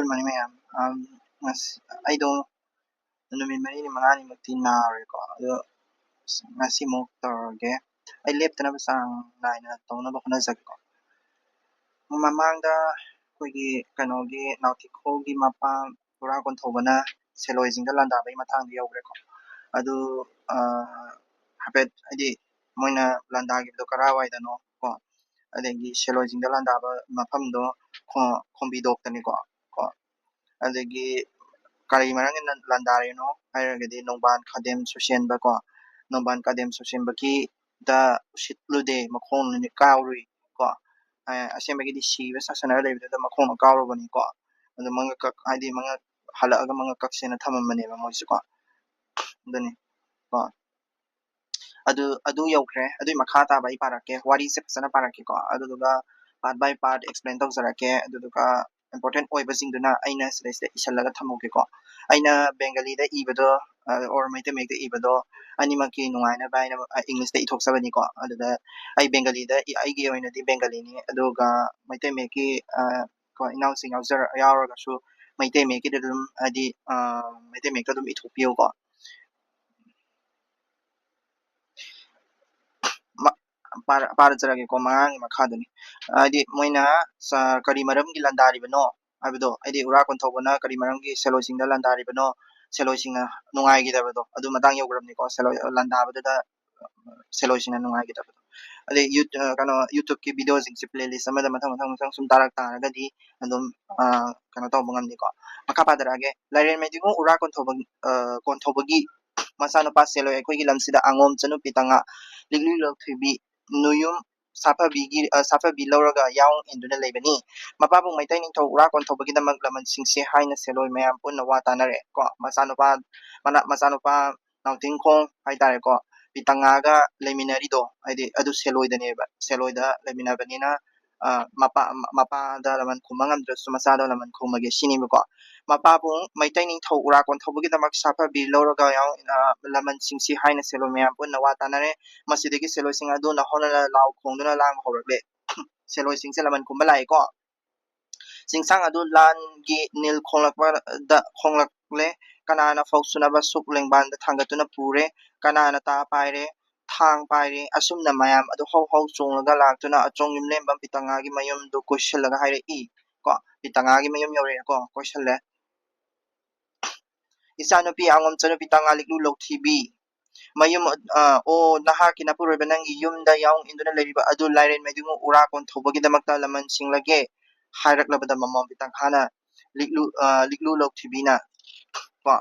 Good morning, ma'am. I do numit mani mangani magtinare ko. Ngasimok torge. I left na basang line na tong na bako na zag ko. Mamangda kogi kanogi nautikogi mapang pura kon thobana seloizing da landa bai matang di yogre ko. Adu hapet adi moina landa gi do karawai da no ko. Adegi seloizing da landa ba mapam do kombidok tani ko. Adegi kari marang landari no hairagadi nongban kadem susyen ba ko nongban kadem susyen ba ki da shitlude makhon ni kawri ko asembagi di siba sasana lebi da makhon kawro bani ko adu manga kak adi manga halaga manga kaksena thamamane ba moisu ko dani ko adu yokre adu makha ta bai parake wari se fasana parake ko adu duga part by part explain tawzarake adu duga important oiba singduna aina sida isalaga thamoke ko aina bengali da ibado or maite make da ibado animaki nungaina ba aina english da ithok sabani ko aduda ai bengali da ai gi oina di bengali ni aduga maite make ko inau sing yauzar yauraga su maite make da dum adi maite make da dum ithok piyo ko para jarage ko mangi makhadani adi moina sa kari maram gi landari bano abido adi ura kon thobana kari maram gi selosing da landari bano selosing na nungai gi dabado adu matang yogram ni ko selo landa bado da selosing na nungai gi dabado adi kano youtube ki video sing si playlist sama da matang sum tarak taragadi adum kano taw bangam ni ko makha padarage lairen medigo ura kon thobagi masano pa selo ekoi gi lamsida angom chanu pitanga ligli lok thibi nuyum safabi lawraga yaung induna leibani mapabung maitai ning thau ura kon thobagi damak laman singse haina seloi mayam punna wa tanare ko masano pa nauting khong haitare ko pitanga ga leminari do adi adu seloi dane ba seloi da leminabani na mapa da laman khumangam drasu masada laman khumage sini ko mapabung maitai ning thau ura kon thobagi damak safabi lawraga yaung laman singse haina seloi mayam punna wa tanare masidagi seloi sing adu na honala law khongduna lang horakle seloi sing se laman kumbalai ko singsang adu lan gi nil khonglakwa da khonglakle kanana fausuna ba suk lengban da thangatuna pure kanana ta paire thang paire asumna mayam adu hau chonglaga laktuna achong yumlem bam pitanga gi mayum du question laga haire I ko pitanga gi mayum yore ko question le isanupi angom chanu pitanga liklu lok thibi mayum o naha kinapuroi banangi yumda yaung induna leriba adu lairen medingu ura kon thobagi damakta laman singlage hairak labada mamam bitang hana liklu lok thibina ko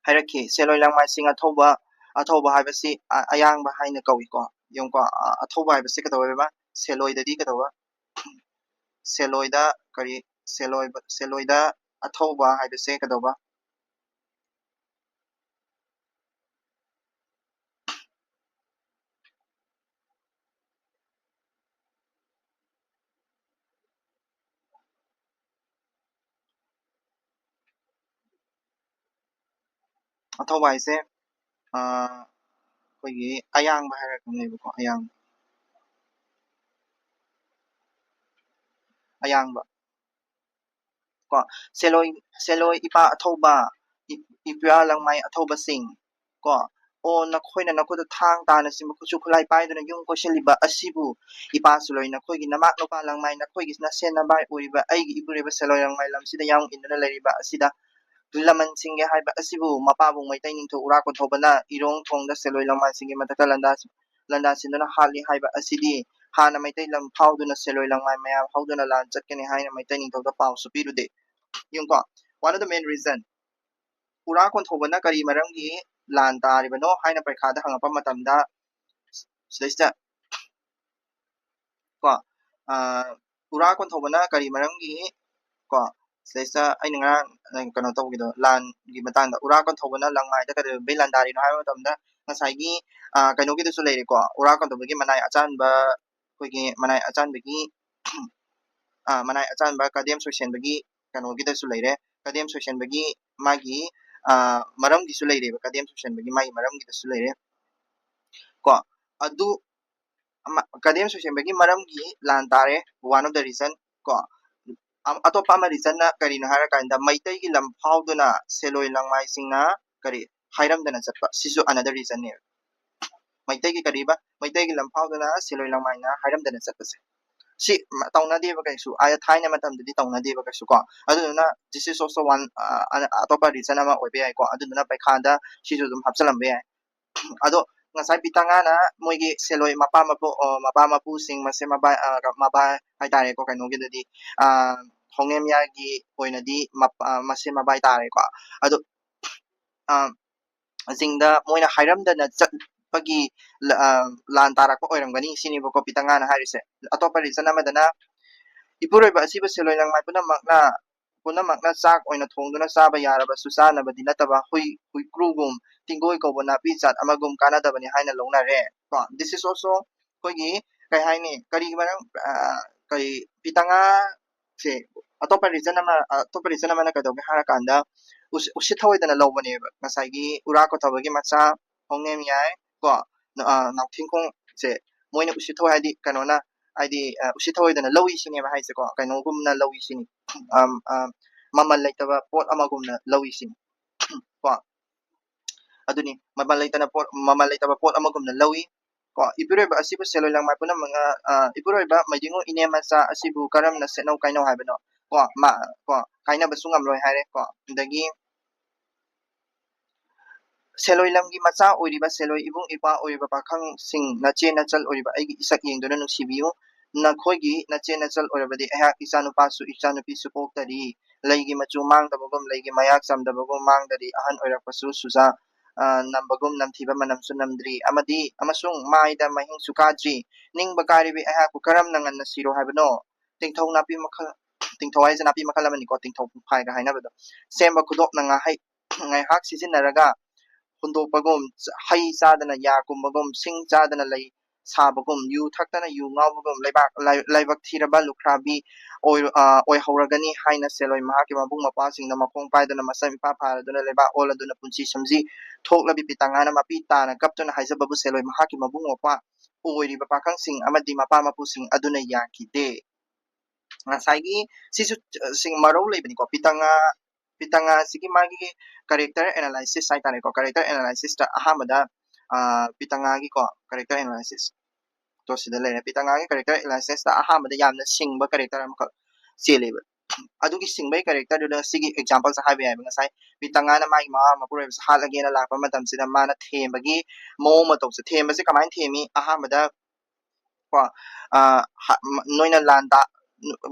hairaki seloi langmai sing athoba haibasi ayang ba haina kawi ko yong ko athoba haibasi kadawa ba seloi dadi kadawa seloi da kari seloi da athoba haibasi kadawa athoba haise koigi ayang ba hairak ngai ko ayang ba ko seloi ipa athoba ipya langmai athoba sing ko o nakhoina nakoda thang tana sim kuchu khulai paiduna yung question liba asibu ipa suloi nakhoigi namak nopa langmai nakhoigi na sena bai uriba aigi iburiba seloi langmai lamsida yang induna leriba asida laman singge haiba asibu mapabung maitai ningtho ura ko thobana irong thongda seloi langmai singge matata landa sinduna hali haiba asidi hana maitai lam phauduna seloi langmai mayam hauduna lan chatkani haina maitai ningtho da pau supirude yung ko one of the main reason ura kon thobana kari maramgi lan taribano haina parkhada hangapa matamda sidaista ko ura kon thobana kari maramgi ko sidaista aina ngarang kano tawgido lan gi matangda ura kon thobana langmai da kada be lan dari no haiba matamda ngasai kanogi da su leire ko ura kon thobagi manai achanba koigi manai achanbagi manai achanba kadem sosenbagi kanogi da su leire kadem sosenbagi magi maram gi su leire kadem sosenbagi magi maram gi da su leire ko adu kadem sosenbagi maram gi lan tare one of the reason ko ꯑꯇꯣꯞꯄ ꯑꯃ ꯔꯤꯖꯟꯅ ꯀꯔꯤꯅꯣ ꯍꯥꯏꯔꯀꯥꯟꯗ ꯃꯩꯇꯩꯒꯤ ꯂꯝ ꯐꯥꯎꯗꯨꯅ ꯁꯦꯂꯣꯏ ꯂꯥꯡꯃꯥꯏꯁꯤꯡꯅ ꯀꯔꯤ ꯍꯥꯏꯔꯝꯗꯅ ꯆꯠꯄ ꯁꯤꯁꯨ ꯑꯅꯗꯔ ꯔꯤꯖꯟꯅꯦ ꯃꯩꯇꯩꯒꯤ ꯀꯔꯤꯕ ꯃꯩꯇꯩꯒꯤ ꯂꯝ ꯐꯥꯎꯗꯨꯅ ꯁꯦꯂꯣꯏ ꯂꯥꯡꯃꯥꯏꯅ ꯍꯥꯏꯔꯝꯗꯅ ꯆꯠꯄꯁꯦ ꯁꯤ ꯇꯧꯅꯗꯦꯕ ꯀꯩꯁꯨ ꯊꯥꯏꯅ ꯃꯇꯝꯗꯗꯤ ꯇꯧꯅꯗꯦꯕ ꯀꯩꯁꯨ ꯀꯣ ꯑꯗꯨꯗꯨꯅ ꯗꯤꯁ ꯏꯁ ꯑꯣꯜꯁꯣ ꯋꯥꯟ ꯑꯇꯣꯞꯄ ꯔꯤꯖꯟ ꯑꯃ ꯑꯣꯏꯕ ꯌꯥꯏꯀꯣ ꯑꯗꯨꯗꯨꯅ ꯄꯩꯈꯥꯗ ꯁꯤꯁꯨ ꯑꯗꯨꯝ ꯍꯥꯞꯆꯤꯜꯂꯝꯕ ꯌꯥꯏ ꯑꯗꯣ ꯉꯁꯥꯏ ꯄꯤꯇꯥꯉꯥꯅ ꯃꯣꯏꯒꯤ ꯁꯦꯂꯣꯏ ꯃꯄꯥ ꯃꯄꯨꯁꯤꯡ ꯃꯁꯦ ꯃꯕꯥ ꯍꯥꯏꯇꯥꯔꯦꯀꯣ ꯀꯩꯅꯣꯒꯤꯗꯗꯤ ꯍꯣꯡꯉꯦꯝꯌꯥꯒꯤ ꯑꯣꯏꯅꯗꯤ ꯃꯁꯦ ꯃꯕꯥꯏ ꯇꯥꯔꯦꯀꯣ ꯑꯗꯣ ꯁꯤꯡꯗ ꯃꯣꯏꯅ ꯍꯥꯏꯔꯝꯗꯅ ꯆꯠꯄꯒꯤ ꯂꯥꯟ ꯇꯥꯔꯛꯄ ꯑꯣꯏꯔꯝꯒꯅꯤ ꯁꯤꯅꯦꯕꯀꯣ ꯄꯤꯇꯥꯉꯥꯅ ꯍꯥꯏꯔꯤꯁꯦ ꯑꯇꯣꯞꯄ ꯔꯤꯖꯟ ꯑꯃꯗꯅ ꯏꯄꯨꯔꯣꯏꯕ ꯑꯁꯤꯕꯨ ꯁꯦꯂꯣꯏ ꯂꯥꯡꯃꯥꯏ ꯄꯨꯝꯅꯃꯛꯅ ꯆꯥꯛ ꯑꯣꯏꯅ ꯊꯣꯡꯗꯨꯅ ꯆꯥꯕ ꯌꯥꯔꯕꯁꯨ ꯆꯥꯅꯕꯗꯤ ꯅꯠꯇꯕ ꯍꯨꯏꯀ꯭ꯔꯨꯒꯨꯝ ꯇꯤꯡꯒꯣꯏ ꯀꯧꯕ ꯅꯥꯄꯤ ꯖꯥꯠ ꯑꯃꯒꯨꯝ ꯀꯥꯟꯅꯗꯕꯅꯤ ꯍꯥꯏꯅ ꯂꯧꯅꯔꯦ ꯀꯣ ꯗꯤꯁ ꯏꯁ ꯑꯣꯜꯁꯣ ꯑꯩꯈꯣꯏꯒꯤ ꯀꯩ ꯍꯥꯏꯅꯤ ꯀꯔꯤꯒꯤ ꯃꯔꯝ ꯀꯔꯤ ꯄꯤꯇꯥꯉꯥꯁꯦ ꯑꯇꯣꯞꯄ ꯔꯤꯖꯟ ꯑꯃꯅ ꯀꯩꯗꯧꯒꯦ ꯍꯥꯏꯔꯀꯥꯟꯗ ꯎꯁꯤꯠ ꯊꯑꯣꯏꯗꯅ ꯂꯧꯕꯅꯦꯕ ꯉꯁꯥꯏꯒꯤ ꯎꯔꯥ ꯀꯣꯊꯕꯒꯤ ꯃꯆꯥ ꯍꯣꯡꯅꯦꯝ ꯌꯥꯏ ꯀꯣ ꯅꯥꯎꯊꯤꯡꯈꯣꯡꯁꯦ ꯃꯣꯏꯅ ꯎꯁꯤꯠ ꯊꯑꯣꯏ ꯍꯥꯏꯗꯤ ꯀꯩꯅꯣꯅ ꯍꯥꯏꯗꯤ ꯎꯁꯤꯠ ꯊꯑꯣꯏꯗꯅ ꯂꯧꯏ ꯁꯤꯅꯦꯕ ꯍꯥꯏꯁꯦꯀꯣ ꯀꯩꯅꯣꯒꯨꯝꯅ ꯂꯧꯏ ꯁꯤꯅꯤ ꯃꯃꯜ ꯂꯩꯇꯕ ꯄꯣꯠ ꯑꯃꯒꯨꯝꯅ ꯂꯧꯏ ꯁꯤꯅꯤ ꯀꯣ ꯑꯗꯨꯅꯤ ꯃꯃꯜ ꯂꯩꯇꯕ ꯄꯣꯠ ꯑꯃꯒꯨꯝꯅ ꯂꯧꯏ ꯀꯣ ꯏꯄꯨꯔꯣꯏꯕ ꯑꯁꯤꯕꯨ ꯁꯦꯂꯣꯏ ꯂꯥꯡꯃꯥꯏ ꯄꯨꯝꯅꯃꯛꯅ ꯏꯄꯨꯔꯣꯏꯕ ꯃꯩꯗꯤꯡꯉꯨ ꯏꯅꯦꯝ ꯃꯆꯥ ꯑꯁꯤꯕꯨ ꯀꯔꯝꯅ ꯁꯦꯠꯅꯧ ꯀꯥꯏꯅꯧ ꯍꯥꯏꯕꯅꯣ ꯀꯣ ꯀꯥꯏꯅꯕꯁꯨ ꯉꯝꯂꯣꯏ ꯍꯥꯏꯔꯦ ꯀꯣ ꯑꯗꯒꯤ ꯁꯦꯂꯣꯏ ꯂꯝꯒꯤ ꯃꯆꯥ ꯑꯣꯏꯔꯤꯕ ꯁꯦꯂꯣꯏ ꯏꯕꯨꯡ ꯏꯄ꯭ꯋꯥ ꯑꯣꯏꯔꯤꯕ ꯄꯥꯈꯪꯁꯤꯡ ꯅꯆꯦ ꯅꯆꯜ ꯑꯣꯏꯔꯤꯕ ꯑꯩꯒꯤ ꯏꯁꯛ ꯌꯦꯡꯗꯨꯅ ꯅꯨꯡꯁꯤꯕꯤꯌꯨ ꯅꯈꯣꯏꯒꯤ ꯅꯆꯦ ꯅꯆꯜ ꯑꯣꯏꯔꯕꯗꯤ ꯑꯩꯍꯥꯛ ꯏꯆꯥꯅꯨꯄꯥꯁꯨ ꯏꯆꯥꯅꯨꯄꯤꯁꯨ ꯄꯣꯛꯇꯔꯤ ꯂꯩꯒꯤ ꯃꯆꯨ ꯃꯥꯡꯗꯕꯒꯨꯝ ꯂꯩꯒꯤ ꯃꯌꯥꯛ ꯆꯝꯗꯕꯒꯨꯝ ꯃꯥꯡꯗꯔꯤ ꯑꯍꯟ ꯑꯣꯏꯔꯛꯄꯁꯨ ꯁꯨꯖꯥ ꯅꯝꯕꯒꯨꯝ ꯅꯝꯊꯤꯕ ꯃꯅꯝꯁꯨ ꯅꯝꯗ꯭ꯔꯤ ꯑꯃꯁꯨꯡ ꯃꯥꯏꯗ ꯃꯍꯤꯡꯁꯨ ꯀꯥꯗ꯭ꯔꯤ ꯅꯤꯡꯕ ꯀꯥꯏꯔꯤꯕꯤ ꯑꯩꯍꯥꯛꯄꯨ ꯀꯔꯝꯅ ꯉꯟꯅ ꯁꯤꯔꯣ ꯍꯥꯏꯕꯅꯣ ꯇꯤꯡꯊꯧ ꯍꯥꯏꯁꯦ ꯅꯥꯄꯤ ꯃꯈꯜ ꯑꯃꯅꯤꯀꯣ ꯇꯤꯡꯊꯧ ꯐꯥꯏꯒ ꯍꯥꯏꯅꯕꯗꯣ ꯁꯦꯝꯕ ꯈꯨꯗꯣꯞꯅ ꯉꯥꯏꯍꯥꯛ ꯁꯤꯖꯤꯟꯅꯔꯒ ꯍꯨꯟꯗꯣꯛꯄꯒꯨꯝ ꯍꯩ ꯆꯥꯗꯅ ꯌꯥ ꯀꯨꯝꯕꯒꯨꯝ ꯁꯤꯡ ꯆꯥꯗꯅ ꯂꯩ ꯁꯥꯕꯒꯨꯝ ꯌꯨ ꯊꯛꯇꯅ ꯌꯨ ꯉꯥꯎꯕꯒꯨꯝ ꯂꯥꯏꯕꯛ ꯊꯤꯔꯕ ꯂꯨꯈ꯭ꯔꯥꯕꯤ ꯑꯣꯏꯍꯧꯔꯒꯅꯤ ꯍꯥꯏꯅ ꯁꯦꯂꯣꯏ ꯃꯍꯥꯛꯀꯤ ꯃꯕꯨꯡ ꯃꯧꯄ꯭ꯋꯥꯁꯤꯡꯅ ꯃꯈꯣꯡ ꯄꯥꯏꯗꯨꯅ ꯃꯁꯝ ꯏꯐꯥ ꯐꯥꯔꯗꯨꯅ ꯂꯩꯕꯥꯛ ꯑꯣꯜꯂꯗꯨꯅ ꯄꯨꯟꯁꯤ ꯁꯝꯖꯤ ꯊꯣꯛꯂꯕꯤ ꯄꯤꯇꯥꯉꯥꯅ ꯃꯄꯤ ꯇꯥꯅ ꯀꯞꯇꯨꯅ ꯍꯥꯏꯖꯕꯕꯨ ꯁꯦꯂꯣꯏ ꯃꯍꯥꯛꯀꯤ ꯃꯕꯨꯡ ꯃꯧꯄ꯭ꯋꯥ ꯑꯣꯏꯔꯤꯕ ꯄꯥꯈꯪꯁꯤꯡ ꯑꯃꯗꯤ ꯃꯄꯥ ꯃꯄꯨꯁꯤꯡ ꯑꯗꯨꯅ ꯌꯥꯈꯤꯗꯦ ꯉꯁꯥꯏꯒꯤ ꯁꯤꯁꯨ ꯃꯔꯧ ꯂꯩꯕꯅꯤꯀꯣ ꯄꯤꯇꯥꯉꯥꯁꯤꯒꯤ ꯃꯥꯒꯤ ꯀꯦꯔꯦꯛꯇꯔ ꯑꯦꯅꯥꯂꯥꯏꯁꯤꯁ ꯍꯥꯏꯇꯥꯔꯦꯀꯣ ꯀꯦꯔꯦꯛꯇꯔ ꯑꯦꯅꯥꯂꯥꯏꯁꯤꯁꯇ ꯑꯍꯥꯟꯕꯗ ꯄꯤꯇꯥꯉꯥꯒꯤꯀꯣ ꯀꯦꯔꯦꯛꯇꯔ ꯑꯦꯅꯥꯂꯥꯏꯁꯤꯁ ꯇꯣ ꯁꯤꯗ ꯂꯩꯔꯦ ꯄꯤꯇꯥꯉꯥꯒꯤ ꯀꯦꯔꯦꯛꯇꯔ ꯑꯦꯅꯥꯂꯥꯏꯁꯤꯁꯇ ꯑꯍꯥꯟꯕꯗ ꯌꯥꯝꯅ ꯁꯤꯡꯕ ꯀꯦꯔꯦꯛꯇꯔ ꯑꯃꯈꯛ ꯆꯦꯜꯂꯦꯕ ꯑꯗꯨꯒꯤ ꯁꯤꯡꯕꯒꯤ ꯀꯦꯔꯦꯛꯇꯔꯗꯨꯗ ꯁꯤꯒꯤ ꯑꯦꯛꯖꯥꯝꯄꯜꯁꯦ ꯍꯥꯏꯕ ꯌꯥꯏꯕ ꯉꯁꯥꯏ ꯄꯤꯇꯥꯉꯥꯅ ꯃꯥꯒꯤ ꯃꯃꯥ ꯃꯄꯨꯔꯣꯏꯕꯁꯦ ꯍꯥꯠꯂꯒꯦꯅ ꯂꯥꯛꯄ ꯃꯇꯝꯁꯤꯗ ꯃꯥꯅ ꯊꯦꯝꯕꯒꯤ ꯃꯑꯣꯡ ꯃꯇꯧꯁꯦ ꯊꯦꯝꯕꯁꯦ ꯀꯃꯥꯏꯅ ꯊꯦꯝꯃꯤ ꯑꯍꯥꯟꯕꯗ ꯀꯣ ꯅꯣꯏꯅ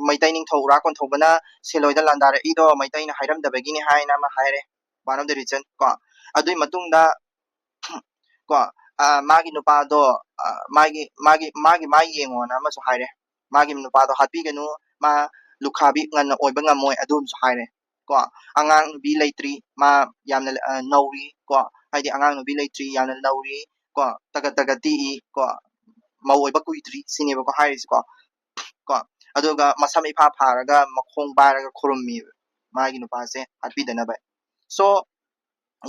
ꯃꯩꯇꯩ ꯅꯤꯡꯊꯧ ꯎꯔꯥ ꯀꯣꯟꯊꯧꯕꯅ ꯁꯦꯂꯣꯏꯗ ꯂꯥꯟꯗꯥꯔꯛꯏꯗꯣ ꯃꯩꯇꯩꯅ ꯍꯥꯏꯔꯝꯗꯕꯒꯤꯅꯤ ꯍꯥꯏꯅ ꯑꯃ ꯍꯥꯏꯔꯦ ꯋꯥꯟ ꯑꯣꯐ ꯗ ꯔꯤꯖꯟ ꯀꯣ ꯑꯗꯨꯏ ꯃꯇꯨꯡꯗ ꯀꯣ ꯃꯥꯒꯤ ꯅꯨꯄꯥꯗꯣ ꯃꯥ ꯌꯦꯡꯉꯣꯅ ꯑꯃꯁꯨ ꯍꯥꯏꯔꯦ ꯃꯥꯒꯤ ꯅꯨꯄꯥꯗꯣ ꯍꯥꯠꯄꯤꯒꯅꯨ ꯃꯥ ꯂꯨꯈꯥꯕꯤ ꯉꯟꯅ ꯑꯣꯏꯕ ꯉꯝꯃꯣꯏ ꯑꯗꯨꯝꯁꯨ ꯍꯥꯏꯔꯦ ꯀꯣ ꯑꯉꯥꯡ ꯅꯨꯕꯤ ꯂꯩꯇ꯭ꯔꯤ ꯃꯥ ꯌꯥꯝꯅ ꯅꯧꯔꯤ ꯀꯣ ꯍꯥꯏꯗꯤ ꯑꯉꯥꯡ ꯅꯨꯕꯤ ꯂꯩꯇ꯭ꯔꯤ ꯌꯥꯝꯅ ꯅꯧꯔꯤ ꯀꯣ ꯇꯒꯠ ꯇꯤꯛꯏ ꯀꯣ ꯃꯧ ꯑꯣꯏꯕ ꯀꯨꯏꯗ꯭ꯔꯤ ꯁꯤꯅꯦꯕꯀꯣ ꯍꯥꯏꯔꯤꯁꯤꯀꯣ ꯀꯣ ꯑꯗꯨꯒ ꯃꯁꯝ ꯏꯐꯥ ꯐꯥꯔꯒ ꯃꯈꯣꯡ ꯄꯥꯏꯔꯒ ꯈꯨꯔꯨꯝꯃꯤꯕ ꯃꯥꯒꯤ ꯅꯨꯄꯥꯁꯦ ꯍꯥꯠꯄꯤꯗꯅꯕ ꯁꯣ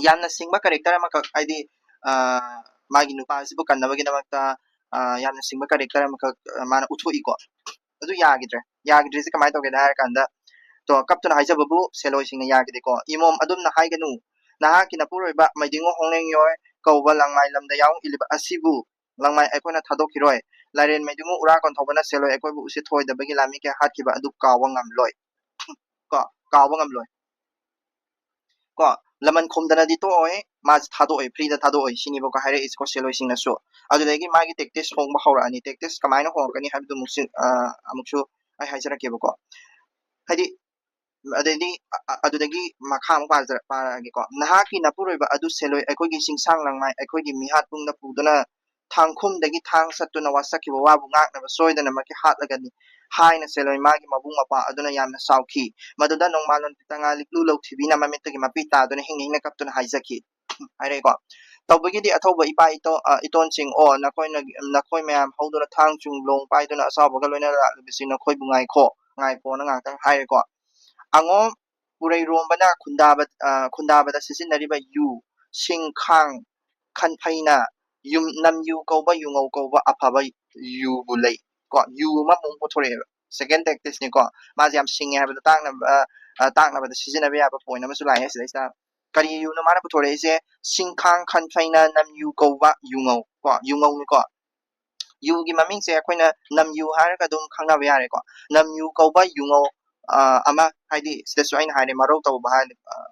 ꯌꯥꯝꯅ ꯁꯤꯡꯕ ꯀꯦꯔꯦꯛꯇꯔ ꯑꯃꯈꯛ ꯍꯥꯏꯗꯤ ꯃꯥꯒꯤ ꯅꯨꯄꯥꯁꯤꯕꯨ ꯀꯟꯅꯕꯒꯤꯗꯃꯛꯇ ꯌꯥꯝꯅ ꯁꯤꯡꯕ ꯀꯦꯔꯦꯛꯇꯔ ꯑꯃꯈꯛ ꯃꯥꯅ ꯎꯠꯊꯣꯛꯏꯀꯣ ꯑꯗꯨ ꯌꯥꯈꯤꯗ꯭ꯔꯤꯁꯦ ꯀꯃꯥꯏꯅ ꯇꯧꯒꯦꯅ ꯍꯥꯏꯔ ꯀꯥꯟꯗ ꯀꯞꯇꯨꯅ ꯍꯥꯏꯖꯕꯕꯨ ꯁꯦꯂꯣꯏꯁꯤꯡꯅ ꯌꯥꯈꯤꯗꯦꯀꯣ ꯏꯃꯣꯝ ꯑꯗꯨꯝꯅ ꯍꯥꯏꯒꯅꯨ ꯅꯍꯥꯛꯀꯤ ꯅꯄꯨꯔꯣꯏꯕ ꯃꯩꯗꯤꯡꯉꯨ ꯍꯣꯡꯂꯦꯡꯌꯣꯏ ꯀꯧꯕ ꯂꯥꯡꯃꯥꯏ ꯂꯝꯗ ꯌꯥꯎ ꯏꯜꯂꯤꯕ ꯑꯁꯤꯕꯨ ꯂꯥꯡꯃꯥꯏ ꯑꯩꯈꯣꯏꯅ ꯊꯥꯗꯣꯛꯈꯤꯔꯣꯏ ꯂꯥꯏꯔꯦꯟ ꯃꯩꯗꯤꯡꯉꯨ ꯎꯔꯥ ꯀꯣꯟꯊꯧꯕꯅ ꯁꯦꯂꯣꯏ ꯑꯩꯈꯣꯏꯕꯨ ꯎꯁꯤꯠ ꯊꯑꯣꯏꯗꯕꯒꯤ ꯂꯥꯟꯃꯤ ꯀꯌꯥ ꯍꯥꯠꯈꯤꯕ ꯑꯗꯨ ꯀꯥꯎꯕ ꯉꯝꯂꯣꯏ ꯀꯣ ꯀꯥꯎꯕ ꯉꯝꯂꯣꯏ ꯀꯣ ꯂꯃꯟ ꯈꯨꯝꯗꯅꯗꯤ ꯇꯣꯛꯑꯣꯏ ꯃꯥꯁꯦ ꯊꯥꯗꯣꯛꯑꯣꯏ ꯐ꯭ꯔꯤꯗ ꯊꯥꯗꯣꯛꯑꯣꯏ ꯁꯤꯅꯦꯕꯀꯣ ꯍꯥꯏꯔꯛꯏꯁꯤꯀꯣ ꯁꯦꯂꯣꯏꯁꯤꯡꯅꯁꯨ ꯑꯗꯨꯗꯒꯤ ꯃꯥꯒꯤ ꯇꯦꯛꯇꯤꯁ ꯍꯣꯡꯕ ꯍꯧꯔꯛꯑꯅꯤ ꯇꯦꯛꯇꯤꯁ ꯀꯃꯥꯏꯅ ꯍꯣꯡꯉꯛꯀꯅꯤ ꯍꯥꯏꯕꯗꯨ ꯑꯃꯨꯛꯁꯨ ꯑꯩ ꯍꯥꯏꯖꯔꯛꯀꯦꯕꯀꯣ ꯍꯥꯏꯗꯤ ꯑꯗꯨꯗꯒꯤ ꯃꯈꯥ ꯑꯃꯨꯛ ꯄꯥꯔꯛꯑꯒꯦꯀꯣ ꯅꯍꯥꯛꯀꯤ ꯅꯄꯨꯔꯣꯏꯕ ꯑꯗꯨ ꯁꯦꯂꯣꯏ ꯑꯩꯈꯣꯏꯒꯤ ꯆꯤꯡꯁꯥꯡ ꯂꯥꯡꯃꯥꯏ ꯑꯩꯈꯣꯏꯒꯤ ꯃꯤꯍꯥꯠ ꯄꯨꯡꯅ ꯄꯨꯗꯨꯅ ꯊꯥꯡꯈꯨꯝꯗꯒꯤ ꯊꯥꯡ ꯁꯠꯇꯨꯅ ꯋꯥꯁꯛꯈꯤꯕ ꯋꯥꯕꯨ ꯉꯥꯛꯅꯕ ꯁꯣꯏꯗꯅꯃꯛꯀꯤ ꯍꯥꯠꯂꯒꯅꯤ ꯍꯥꯏꯅ ꯁꯦꯂꯣꯏ ꯃꯥꯒꯤ ꯃꯕꯨꯡ ꯃꯧꯄ꯭ꯋꯥ ꯑꯗꯨꯅ ꯌꯥꯝꯅ ꯁꯥꯎꯈꯤ ꯃꯗꯨꯗ ꯅꯣꯡꯃꯥꯂꯣꯟ ꯄꯤꯇꯥꯉꯥ ꯂꯤꯛꯂꯨ ꯂꯧꯊꯤꯕꯤꯅ ꯃꯃꯤꯠꯇꯒꯤ ꯃꯄꯤ ꯇꯥꯗꯨꯅ ꯍꯤꯡꯅ ꯍꯤꯡꯅ ꯀꯞꯇꯨꯅ ꯍꯥꯏꯖꯈꯤ ꯍꯥꯏꯔꯛꯑꯦꯀꯣ ꯇꯧꯕꯒꯤꯗꯤ ꯑꯊꯧꯕ ꯏꯄꯥ ꯏꯇꯣꯟꯁꯤꯡ ꯅꯈꯣꯏ ꯃꯌꯥꯝ ꯍꯧꯗꯨꯅ ꯊꯥꯡ ꯆꯨꯡ ꯂꯣꯡ ꯄꯥꯏꯗꯨꯅ ꯑꯁꯥꯎꯕꯒ ꯂꯣꯏꯅꯅ ꯂꯥꯛꯂꯤꯕꯁꯤ ꯅꯈꯣꯏꯕꯨ ꯉꯥꯏꯈꯣꯅ ꯉꯥꯛꯇꯪ ꯍꯥꯏꯔꯦꯀꯣ ꯑꯉꯣꯝ ꯄꯨꯔꯩꯔꯣꯝꯕꯅ ꯈꯨꯟꯗꯥꯕꯗ ꯁꯤꯖꯤꯟꯅꯔꯤꯕ ꯌꯨ ꯁꯤꯡ ꯈꯥꯡ ꯈꯟꯐꯩꯅ ꯅꯝꯌꯨ ꯀꯧꯕ ꯌꯨꯉꯧ ꯀꯧꯕ ꯑꯐꯕ ꯌꯨꯕꯨ ꯂꯩ ꯀꯣ ꯌꯨ ꯑꯃ ꯑꯃꯨꯛ ꯄꯨꯊꯣꯔꯛꯑꯦꯕ second tactics ni ko ma jam singe ha takna ba sijina ba ya ba point ama su lai ha sida kari yu no mana puthore ise singkhang khan phaina nam yu ko ba yungau ko yungau ni ko yu gi maming se akoina nam yu har ka dum khangna ba yare ko nam yu ko ba yungau ama haidi sida su aina haine marau taw ba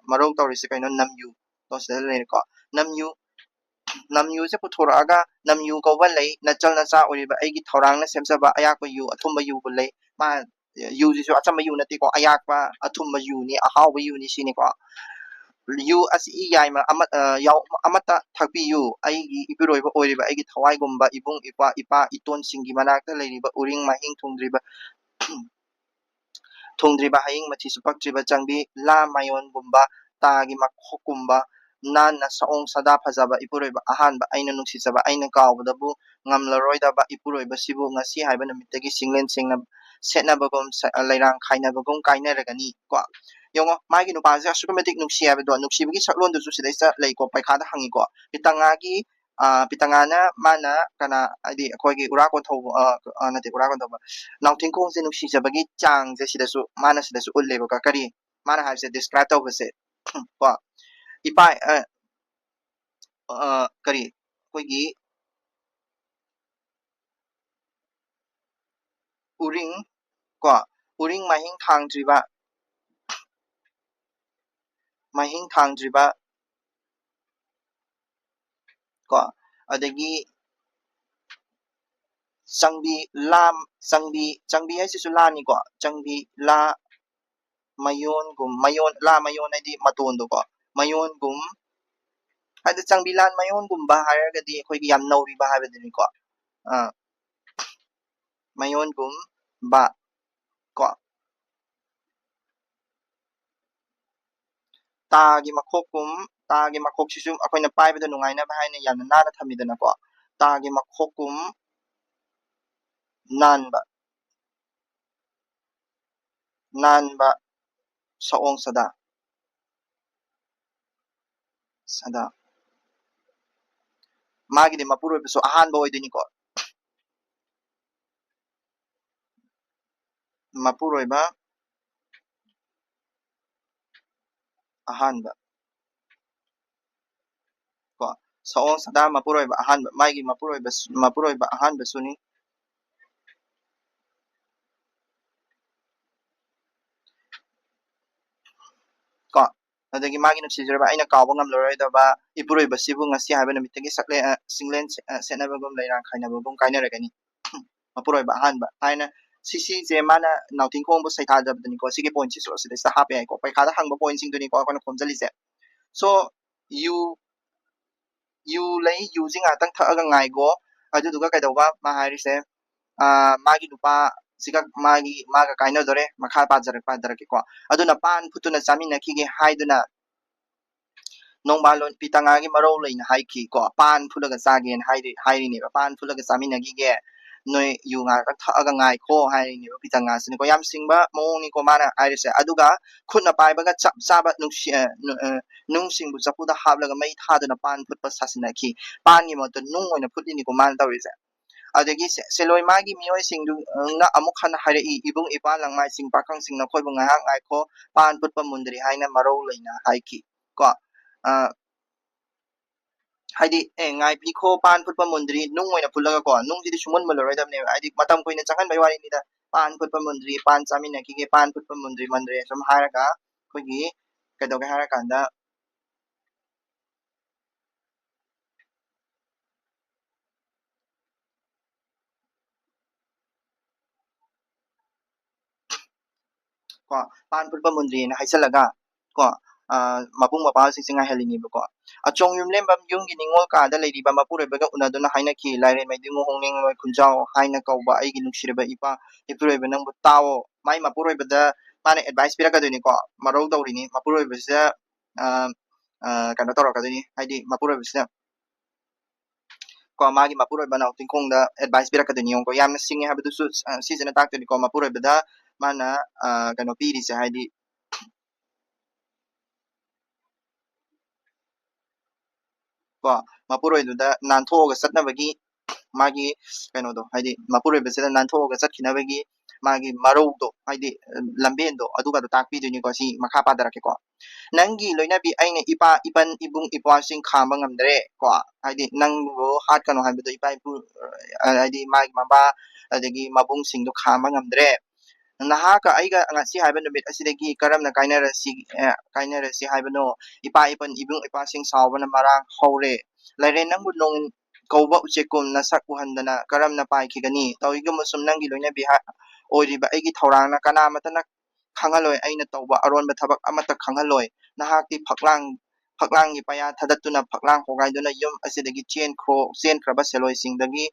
marau taw rise kaino nam yu to sida le ko nam yu se puthora aga nam yu ko ba lei na chal na cha ori ba ai gi thorang na semsa ba ayak ba yu athum ba yu bu lei ma yu ji su acham yu na ti ko ayak ba athum ba yu ni ahaw ba yu ni sini ko yu asi yai ma yaw amata thakpi yu ai gi ipiroi ba ori ba ai gi thawai gumba ibung ipa ipa iton singi manakta leiri ba uring mahing thungdri ba thungdriba haying mathi supaktriba changbi la mayon gumba tagi makhokumba nanna saong sada phajaba ipuroiba ahanba aina nungsijaba aina kawbadabu ngamlaroidaba ipuroiba sibu ngasi haiba namittagi singlen singna setnabagum lairang khainabagum kainaragani ko yongo magi nupase asukumetik nuksi habdo nuksibigi saklon du susidaisa leiko paikhada hangiko pitangagi pitangana mana kana adi akoigi urakon thau nate urakon thau nautingkong se nuksijabagi chang je sidasu mana sidasu ulleba ka kari mana habse describe tawbase ko ipa kari akoigi uring ko uring mahing thangdriba ko adagi changbi lam changbi haisisu la ni ko changbi la mayon gum mayon la mayon adi matondo ko mayon gum hada changbilan mayon gum ba haragadi akoigi yam nauri ba habadini ko mayon gum ba ko tagi makhok sisu akoina paibada nungaina ba haina yamna nana thamidana ko tagi makhokum nanba saong sada magidi mapuroi biso ahanba oidini ko mapuroi ba ahanba ko saong sada mapuroi ba ahanba magi mapuroi ba ahanba suni ko adagi magi nuksijraba aina kawba ngamloroidaba ipuroiba sibu ngasi haiba namittagi sakle singlen setnabagum lairang khainabagum kainaragani mapuroi ba ahanba haina sisi je mana nautingkong bu saithajabdani ko sigi point sisu asida hape ai ko paikhada hangba point sing duni ko akona khomjalise so you lay using atang thaaga ngaigo aduduga kaidauba ma hairise magi nupa siga maga kainadore makha padarake ko aduna pan phutuna chamina khige haiduna nongbalon pitangagi marau leina haiki ko pan phulaga chagen hairi ni pan phulaga chamina gige noi yunga ka thaaga ngai ko hairi ni pitanga sini ko yam singba mong ni ko mana hairise aduga khutna paibaga chap chaba nung singbu chapuda hablaga mai thaduna pan phutpa sasina ki pan gi mot nung oina phutni ni ko man tawrise adagi seloi magi mioi singdu na amuk hana hare ibung ipa langmai sing pakang sing na khoibu ngahak ngai ko pan putpa mundri haina marau leina haiki ko haidi ngai pi kho pan putpa mundri nung oina phulaga ko nung jidi sumun maloroi damne haidi matam koina changan bai wari ni da pan putpa mundri pan chamina ki ge pan putpa mundri mandre sum haraga khoigi kadoga harakanda ko pan putpa mundri na haisalaga ko mapung mapa sing helini ko achong yum lembam yung giningol ka da leiri ba mapure baga unaduna haina ki laire mai dingo hongning mai kunjao haina kauba ai gi nuksire ba ipa ipure ba nang tawo mai mapure ba da mane advice pira ka duni ko marau dawrini mapure ba sa kana toro ka duni haidi mapure ba sa ko magi mapure ba na tingkong da advice pira ka duni ko yamna singe habdu su season attack duni ko mapure ba da mana kano piri sa haidi ko mapuroiduda nanthooga satnabagi magi kainodo haidi mapuroibasida nanthooga satkhinabagi magi maraudo haidi lambendo aduga do takpi duni ko si makha padarake ko nangi loinabi aina ipa ipan ibung ipwasing khamba ngamdre ko haidi nangbo hat kanu haibedo ipa ipu haidi magi mamba adagi mabung singdo khamba ngamdre nahaka aiga ngasi haiba numit asidagi karamna kainarasi haibano ipa ipan ibung ipasing sawbana marang hore laire nangbu nong kauba uchekum nasak uhandana karamna paikigani tawiga musum nangi loinabi oiriba aigi thorangna kanamatana khangaloi aina tawba aronba thabak amata khangaloi nahakti phaklang gi paya thadatuna phaklang hogaiduna yum asidagi chen kraba seloi singdagi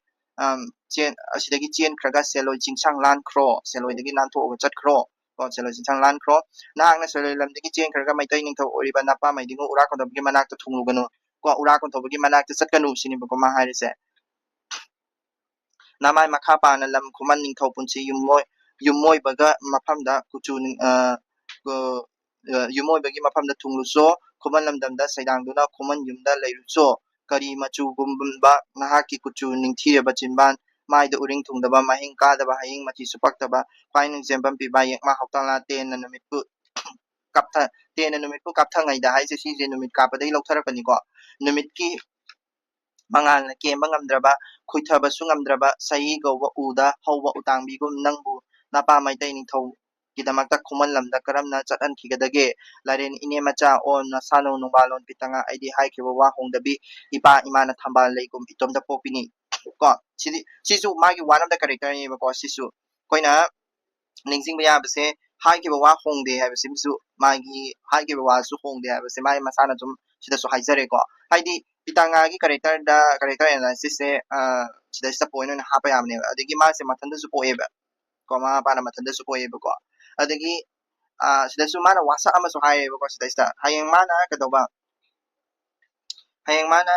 chen asidagi chen kraga seloi chingsang lan kro seloi dagi nan tho chat kro ko seloi chingsang lan kro nahakna seloi lamdagi chen kraga maitai ningtho oriba napa maidingu ura ko dabgi manakta thungluganu ko ura ko thobagi manakta chatkanu siniba ko ma harise namai makha pana lam khuman ningthau punchi yummoi baga mafamda kuchu yummoi bagi mafamda thungluso khuman lamdamda saidangduna khuman yumda leiruso kari machu gumbumba nahaki kuchu ningthireba chinban maida uring thungdaba mahing kadaba haying machi supaktaba painung jembam piba yekma hautala ten na numitpu kaptha ten na numitpu kaptha ngaida haise sije numit kapadai loktharapani ko numitki mangalna kemba ngamdraba khuithabasu ngamdraba sayi gauba uda hauba utangbigum nangbu napa maitai ningthau gidamakta khuman lamda karamna chatan khigadage laren ine macha on na sano nungbalon pitanga aidi haikhiba wa hongdabi ipa imana thambal leigum itomda popini ko sisu magi one of the character ni ko sisu koina ningsingba yabase haikhiba wa hongde habasisu magi haikhiba wa su hongde habase mai masana jum sida su haijare ko haidi pitanga gi character analysis se sida sta point na hapa yamne adigi ma se mathanda su poeba ko ma para mathanda su poeba ko adigi sida su mana wasa ama su haeba ko sida sta hayeng mana kadoba hayeng mana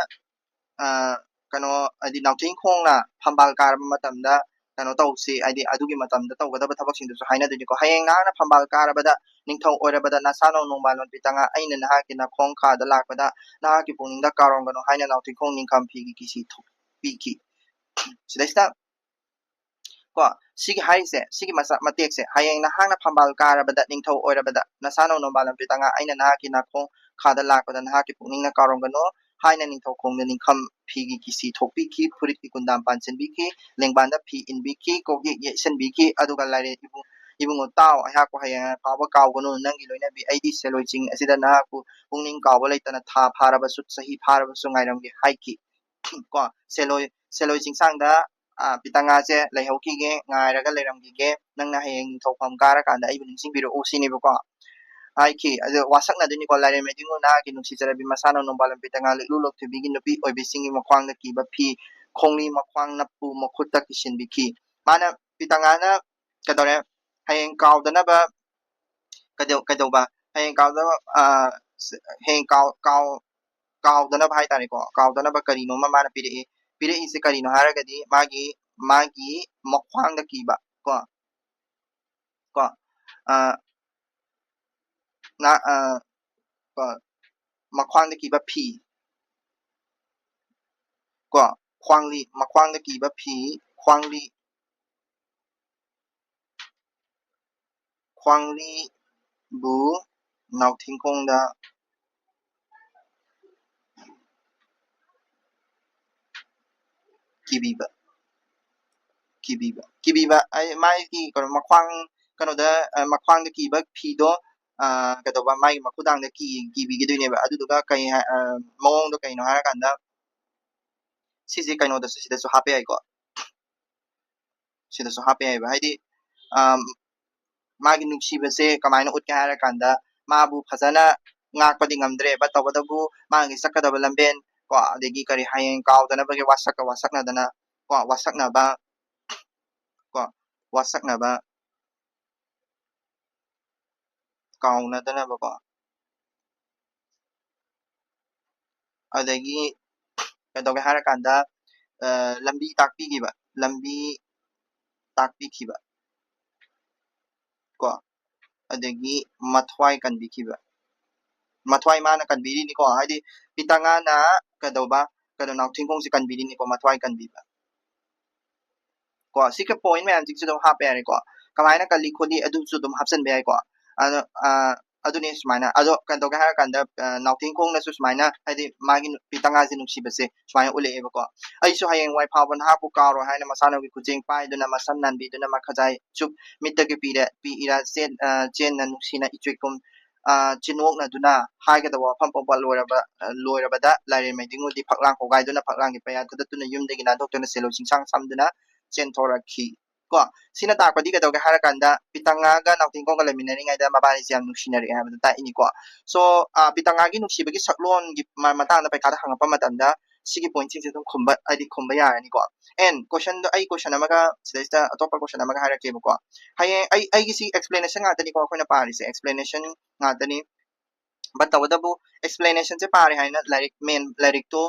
kano adi nauting khongna phambal kar matamda kano tawsi adi adugi matamda tawgadaba thabak sing su haina duni ko hayeng na phambal karabada ningthau oirabada nasano nongbalon pitanga aina naha ki na khong kha da lakpada naha ki pungda karongano haina nauting khong ningkam phigi kisi piki sida ko sigi haise sigi masa matekse hayeng nahana phambal karabada ningthau oirabada nasano nongbalon pitanga aina naha ki na khong kha da lakpada naha ki pungna karongano haina ningthau khongna ningkham phigi kisi thokpi ki phurit ki kundam panchen biki lengbanda phi in biki kogi yesen biki aduga lare ibungo taw aha ko hayang kawa kawgonu nangi loina bi id seloiching asida na ku pungning kawba leitana tha pharaba su sahi pharaba su ngairam gi haiki ko seloi chingsangda pitanga che leihauki ge ngairaga leiram gi ge nangna hayang thokpam kara kanda ibu ningsing biro usini ko haiki ado wasakna duni ko lare medingu na ki nuksi jarabi masano nombalam pitanga lu lok thibigi nupi oibisingi makwang na kiba phi khongli makwang na pu makhutta kishin biki mana pitanga na kadore hayeng kawdanaba kadauba hayeng kawdaba hayeng kawdanaba haitare ko kawdanaba karino mana pire ise karino haragadi magi makwang na kiba ko na ko makwang na kiba phi ko khwangli makwang na kiba phi khwangli bu nauthingkongda kibiba ai mai ki kono makwang kano da makwang da kiba phido kadoba mai makudang da kibi gidoineba aduduga kai mawong do kaino harakanda sisi kaino da sida su hape ai ko sida su hape ai ba haidi magi nuksibase kamaina utka harakanda mabu phajana ngakpadi ngamdre ba tawadabu magi sakadaba lamben ko adegi kari hayeng kawdana bage wasakna dana ko wasakna ba kauna dana ba ko adegi kadoge harakanda lambi takpikiba ko adegi mathwai kanbikiba mathwai mana kanbiri ni ko haidi pitanga na kadoba kado nauthingkong si kanbiri ni ko mathwai kanbiba ko sika point me anjik sido hape ari ko ꯀꯃꯥꯏꯅ ꯀꯜꯂꯤ ꯈꯣꯠꯂꯤ ꯑꯗꯨꯁꯨ ꯑꯗꯨꯝ ꯍꯥꯞꯆꯤꯟꯕ ꯌꯥꯏꯀꯣ ꯑꯗꯣ ꯑꯗꯨꯅꯤ ꯁꯨꯃꯥꯏꯅ ꯑꯗꯣ ꯀꯩꯅꯣ ꯇꯧꯒꯦ ꯍꯥꯏꯔꯀꯥꯟꯗ ꯅꯥꯎꯊꯤꯡꯈꯣꯡꯅꯁꯨ ꯁꯨꯃꯥꯏꯅ ꯍꯥꯏꯗꯤ ꯃꯥꯒꯤ ꯄꯤꯇꯪꯉꯥꯁꯦ ꯅꯨꯡꯁꯤꯕꯁꯦ ꯁꯨꯃꯥꯏꯅ ꯎꯠꯂꯛꯑꯦꯕꯀꯣ ꯑꯩꯁꯨ ꯍꯌꯦꯡꯋꯥꯏ ꯐꯥꯎꯕ ꯅꯍꯥꯛꯄꯨ ꯀꯥꯎꯔꯣꯏ ꯍꯥꯏꯅ ꯃꯁꯥꯅꯧꯒꯤ ꯈꯨꯖꯦꯡ ꯄꯥꯏꯗꯨꯅ ꯃꯁꯝ ꯅꯥꯟꯕꯤꯗꯨꯅ ꯃꯈꯖꯥꯏ ꯆꯨꯞ ꯃꯤꯠꯇꯒꯤ ꯄꯤꯏꯔ ꯆꯦꯟꯅ ꯅꯨꯡꯁꯤꯅ ꯏꯆꯦꯛꯀꯨꯝ ꯆꯤꯅꯣꯛꯅꯗꯨꯅ ꯍꯥꯏꯒꯗꯕ ꯋꯥꯐꯝ ꯄꯥꯎꯕ ꯂꯣꯏꯔꯕꯗ ꯂꯥꯏꯔꯦꯟ ꯃꯩꯗꯤꯡꯉꯨꯗꯤ ꯐꯛꯂꯥꯡ ꯄꯣꯒꯥꯏꯗꯨꯅ ꯐꯛꯂꯥꯡꯒꯤ ꯄꯌꯥ ꯊꯨꯗꯠꯇꯨꯅ ꯌꯨꯝꯗꯒꯤ ꯅꯥꯟꯊꯣꯛꯇꯨꯅ ꯁꯦꯂꯣꯏ ꯆꯤꯡꯁꯥꯡ ꯁꯝꯗꯨꯅ ꯆꯦꯟꯊꯣꯔꯛꯈꯤ ꯀꯣ ꯁꯤꯅ ꯇꯥꯛꯄꯗꯤ ꯀꯩꯗꯧꯒꯦ ꯍꯥꯏꯔꯀꯥꯟꯗ ꯄꯤꯇꯪꯉꯥꯒ ꯅꯥꯎꯊꯤꯡꯈꯣꯡꯒ ꯂꯩꯃꯤꯟꯅꯔꯤꯉꯩꯗ ꯃꯕꯥꯅꯤꯁꯦ ꯌꯥꯝ ꯅꯨꯡꯁꯤꯅꯔꯛꯑꯦ ꯍꯥꯏꯕꯗꯣ ꯇꯥꯛꯏꯅꯤꯀꯣ ꯁꯣ ꯄꯤꯇꯪꯉꯥꯒꯤ ꯅꯨꯡꯁꯤꯕꯒꯤ ꯁꯛꯂꯣꯟꯒꯤ ꯃꯇꯥꯡꯗ ꯄꯩꯈꯥꯗ ꯍꯪꯉꯛꯄ ꯃꯇꯝꯗ ꯁꯤꯒꯤ ꯄꯣꯏꯟꯠꯁꯤꯡꯁꯦ ꯑꯗꯨꯝ ꯈꯨꯝꯕ ꯌꯥꯔꯅꯤꯀꯣ ꯑꯦꯟ ꯀꯣꯏꯁꯟꯗꯣ ꯑꯩ ꯀꯣꯏꯁꯟ ꯑꯃꯒ ꯁꯤꯗꯩꯁꯤꯗ ꯑꯇꯣꯞꯄ ꯀꯣꯏꯁꯟ ꯑꯃꯒ ꯍꯥꯏꯔꯛꯀꯦꯕꯀꯣ ꯍꯌꯦꯡ ꯑꯩꯒꯤꯁꯤ ꯑꯦꯛꯁꯄ꯭ꯂꯦꯅꯦꯁꯟ ꯉꯥꯛꯇꯅꯤꯀꯣ ꯑꯩꯈꯣꯏꯅ ꯄꯥꯔꯤꯁꯦ ꯑꯦꯛꯁꯄ꯭ꯂꯦꯅꯦꯁꯟ ꯉꯥꯛꯇꯅꯤ ꯕꯠ ꯇꯧꯕꯇꯕꯨ ꯑꯦꯛꯁꯄ꯭ꯂꯦꯅꯦꯁꯟꯁꯦ ꯄꯥꯔꯦ ꯍꯥꯏꯅ ꯃꯦꯟ ꯂꯥꯏꯔꯤꯛꯇꯣ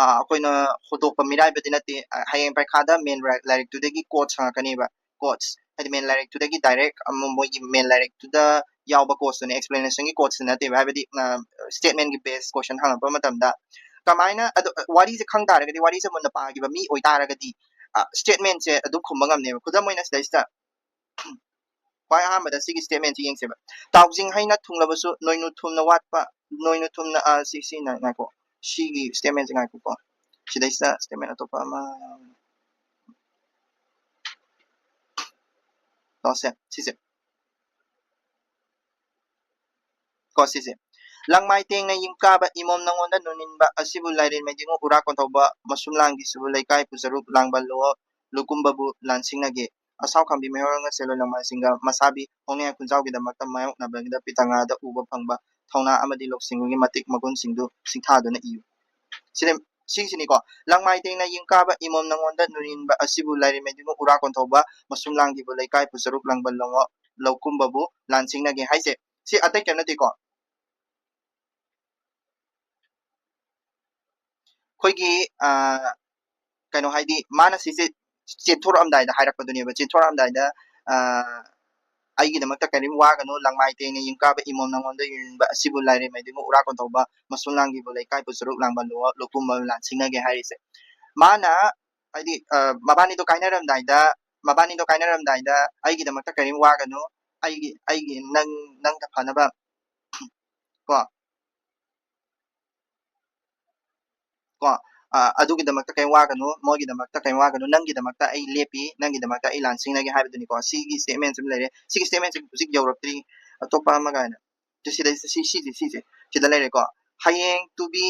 ꯑꯩꯈꯣꯏꯅ ꯍꯣꯇꯣꯛꯄ ꯃꯤꯔꯥꯏꯕꯗꯤ ꯅꯠꯇꯦ ꯍꯌꯦꯡ ꯄꯩꯈꯥꯗ ꯃꯦꯟ ꯂꯥꯏꯔꯤꯛꯇꯨꯗꯒꯤ ꯀꯣꯠꯁ ꯍꯪꯉꯛꯀꯅꯦꯕ ꯀꯣꯠꯁ ꯍꯥꯏꯗꯤ ꯃꯦꯟ ꯂꯥꯏꯔꯤꯛꯇꯨꯗꯒꯤ ꯗꯥꯏꯔꯦꯛ ꯃꯣꯏꯒꯤ ꯃꯦꯟ ꯂꯥꯏꯔꯤꯛꯇꯨꯗ ꯌꯥꯎꯕ ꯀꯣꯠꯁꯇꯨꯅꯦ ꯑꯦꯛꯁꯄ꯭ꯂꯦꯅꯦꯁꯟꯒꯤ ꯀꯣꯠꯁꯇꯨ ꯅꯠꯇꯦꯕ ꯍꯥꯏꯕꯗꯤ ꯁ꯭ꯇꯦꯠꯃꯦꯟꯒꯤ ꯕꯦꯁ ꯀꯣꯏꯁꯟ ꯍꯪꯉꯛꯄ ꯃꯇꯝꯗ ꯀꯃꯥꯏꯅ ꯑꯗꯣ ꯋꯥꯔꯤꯁꯦ ꯈꯪ ꯇꯥꯔꯒꯗꯤ ꯋꯥꯔꯤꯁꯦ ꯃꯨꯟꯅ ꯄꯥꯈꯤꯕ ꯃꯤ ꯑꯣꯏꯇꯥꯔꯒꯗꯤ ꯁ꯭ꯇꯦꯠꯃꯦꯟꯁꯦ ꯑꯗꯨꯝ ꯈꯨꯝꯕ ꯉꯝꯅꯦꯕ ꯈꯨꯗꯝ ꯑꯣꯏꯅ ꯁꯤꯗꯩꯁꯤꯗ ꯈ꯭ꯋꯥꯏ ꯑꯍꯥꯟꯕꯗ ꯁꯤꯒꯤ ꯁ꯭ꯇꯦꯠꯃꯦꯟꯁꯤ ꯌꯦꯡꯁꯦꯕ ꯇꯥꯎꯖꯤꯡ ꯍꯩꯅ ꯊꯨꯡꯂꯕꯁꯨ ꯅꯣꯏꯅꯨ ꯊꯨꯝꯅ ꯋꯥꯠꯄ ꯅꯣꯏꯅꯨ ꯊꯨꯝꯅ ꯁꯤꯅ ꯉꯥꯏꯀꯣ ꯁꯤꯒꯤ ꯁ꯭ꯇꯦꯠꯃꯦꯟꯁꯦ ꯉꯥꯏꯀꯣ ꯁꯤꯗꯩꯁꯤꯗ ꯁ꯭ꯇꯦꯠꯃꯦꯟ ꯑꯇꯣꯞꯄ ꯑꯃ ꯁꯤꯁꯦ ꯀꯣ ꯁꯤꯁꯦ ꯂꯪꯃꯥꯏ ꯇꯦꯡꯅ ꯌꯨꯝꯀꯥꯕ ꯏꯃꯣꯝ ꯅꯉꯣꯟꯗ ꯅꯨꯅꯤꯟꯕ ꯑꯁꯤꯕꯨ ꯂꯥꯏꯔꯦꯟ ꯃꯩꯗꯤꯡꯉꯨ ꯎꯔꯥ ꯀꯣꯟꯊꯧꯕ ꯃꯁꯨꯝ ꯂꯥꯡꯒꯤꯁꯤꯕꯨ ꯂꯩꯀꯥꯏ ꯄꯨꯖꯔꯨꯛ ꯂꯥꯡꯕꯜ ꯂꯨꯀꯨꯝꯕꯕꯨ ꯂꯥꯟꯁꯤꯡꯅꯒꯦ ꯑꯁꯥꯎ ꯈꯥꯝꯕꯤ ꯃꯩꯍꯧꯔꯪꯅ ꯁꯦꯂꯣꯏ ꯂꯪꯃꯥꯏꯁꯤꯡꯒ ꯃꯁꯥꯕꯤ ꯍꯣꯡꯅꯤꯡ ꯈꯨꯟꯖꯥꯎꯒꯤꯗꯃꯛꯇ ꯃꯥꯌꯣꯛꯅꯕꯒꯤꯗ ꯄꯤꯇꯪꯉꯥꯗ ꯎꯕ ꯐꯪꯕ ꯊꯧꯅꯥ ꯑꯃꯗꯤ ꯂꯧꯁꯤꯡꯕꯒꯤ ꯃꯇꯤꯛ ꯃꯒꯨꯟꯁꯤꯡꯗꯨ ꯁꯤꯡꯊꯥꯗꯨꯅ ꯏꯌꯨ ꯁꯤꯁꯤꯅꯤꯀꯣ ꯂꯪꯃꯥꯏ ꯇꯦꯡꯅ ꯌꯨꯝꯀꯥꯕ ꯏꯃꯣꯝ ꯅꯉꯣꯟꯗ ꯅꯨꯅꯤꯟꯕ ꯑꯁꯤꯕꯨ ꯂꯥꯏꯔꯦꯟ ꯃꯩꯗꯤꯡꯉꯨ ꯎꯔꯥ ꯀꯣꯟꯊꯧꯕ ꯃꯁꯨꯝ ꯂꯥꯡꯒꯤꯕꯨ ꯂꯩꯀꯥꯏ ꯄꯨꯖꯔꯨꯛ ꯂꯥꯡꯕꯜ ꯂꯧꯀꯨꯝꯕꯕꯨ ꯂꯥꯟꯁꯤꯡꯅꯒꯦ ꯍꯥꯏꯁꯦ ꯁꯤ ꯑꯇꯩ ꯀꯩꯝ ꯅꯠꯇꯦꯀꯣ ꯑꯩꯈꯣꯏꯒꯤ ꯀꯩꯅꯣ ꯍꯥꯏꯗꯤ ꯃꯥꯅ ꯁꯤꯁꯦ ꯆꯦꯟꯊꯣꯔꯛꯑꯝꯗꯥꯏꯗ ꯍꯥꯏꯔꯛꯄꯗꯨꯅꯦꯕ ꯆꯦꯟꯊꯣꯔꯛꯑꯝꯗꯥꯏꯗ ꯑꯩꯒꯤꯗꯃꯛꯇ ꯀꯔꯤꯝ ꯋꯥꯒꯅꯨ ꯂꯪꯃꯥꯏ ꯇꯦꯡꯅ ꯌꯨꯝꯀꯥꯕ ꯏꯃꯣꯝ ꯅꯉꯣꯟꯗ ꯌꯨꯅꯤꯟꯕ ꯑꯁꯤꯕꯨ ꯂꯥꯏꯔꯦꯟ ꯃꯩꯗꯤꯡꯉꯨ ꯎꯔꯥ ꯀꯣꯟꯊꯧꯕ ꯃꯁꯨꯝ ꯂꯥꯡꯒꯤꯕꯨ ꯂꯩꯀꯥꯏ ꯄꯨꯖꯔꯨꯛ ꯂꯥꯡꯕꯜ ꯂꯨꯀꯨꯝꯕ ꯂꯥꯟꯁꯤꯡꯅꯒꯦ ꯍꯥꯏꯔꯤꯁꯦ ꯃꯥꯅ ꯍꯥꯏꯗꯤ ꯃꯕꯥꯅꯤꯗꯣ ꯀꯥꯏꯅꯔꯝꯗꯥꯏꯗ ꯑꯩꯒꯤꯗꯃꯛꯇ ꯀꯔꯤꯝ ꯋꯥꯒꯅꯨ ꯑꯩꯒꯤ ꯅꯪꯗ ꯐꯅꯕ ꯀꯣ ꯀꯣ ꯑꯗꯨꯒꯤꯗꯃꯛꯇ ꯀꯩꯝ ꯋꯥꯒꯅꯨ ꯃꯣꯏꯒꯤꯗꯃꯛꯇ ꯀꯩꯝ ꯋꯥꯒꯅꯨ ꯅꯪꯒꯤꯗꯃꯛꯇ ꯑꯩ ꯂꯦꯞꯄꯤ ꯅꯪꯒꯤꯗꯃꯛꯇ ꯑꯩ ꯂꯥꯟꯁꯤꯡꯅꯒꯦ ꯍꯥꯏꯕꯗꯨꯅꯤꯀꯣ ꯁꯤꯒꯤ ꯁ꯭ꯇꯦꯠꯃꯦꯟꯁꯤ ꯑꯃ ꯂꯩꯔꯦ ꯁꯤꯒꯤ ꯁ꯭ꯇꯦꯠꯃꯦꯟꯁꯤ ꯍꯧꯖꯤꯛ ꯌꯧꯔꯛꯇ꯭ꯔꯤ ꯑꯇꯣꯞꯄ ꯑꯃ ꯀꯥꯏꯅ ꯁꯤꯁꯦ ꯁꯤꯗ ꯂꯩꯔꯦꯀꯣ ꯍꯌꯦꯡ ꯇꯨꯕꯤ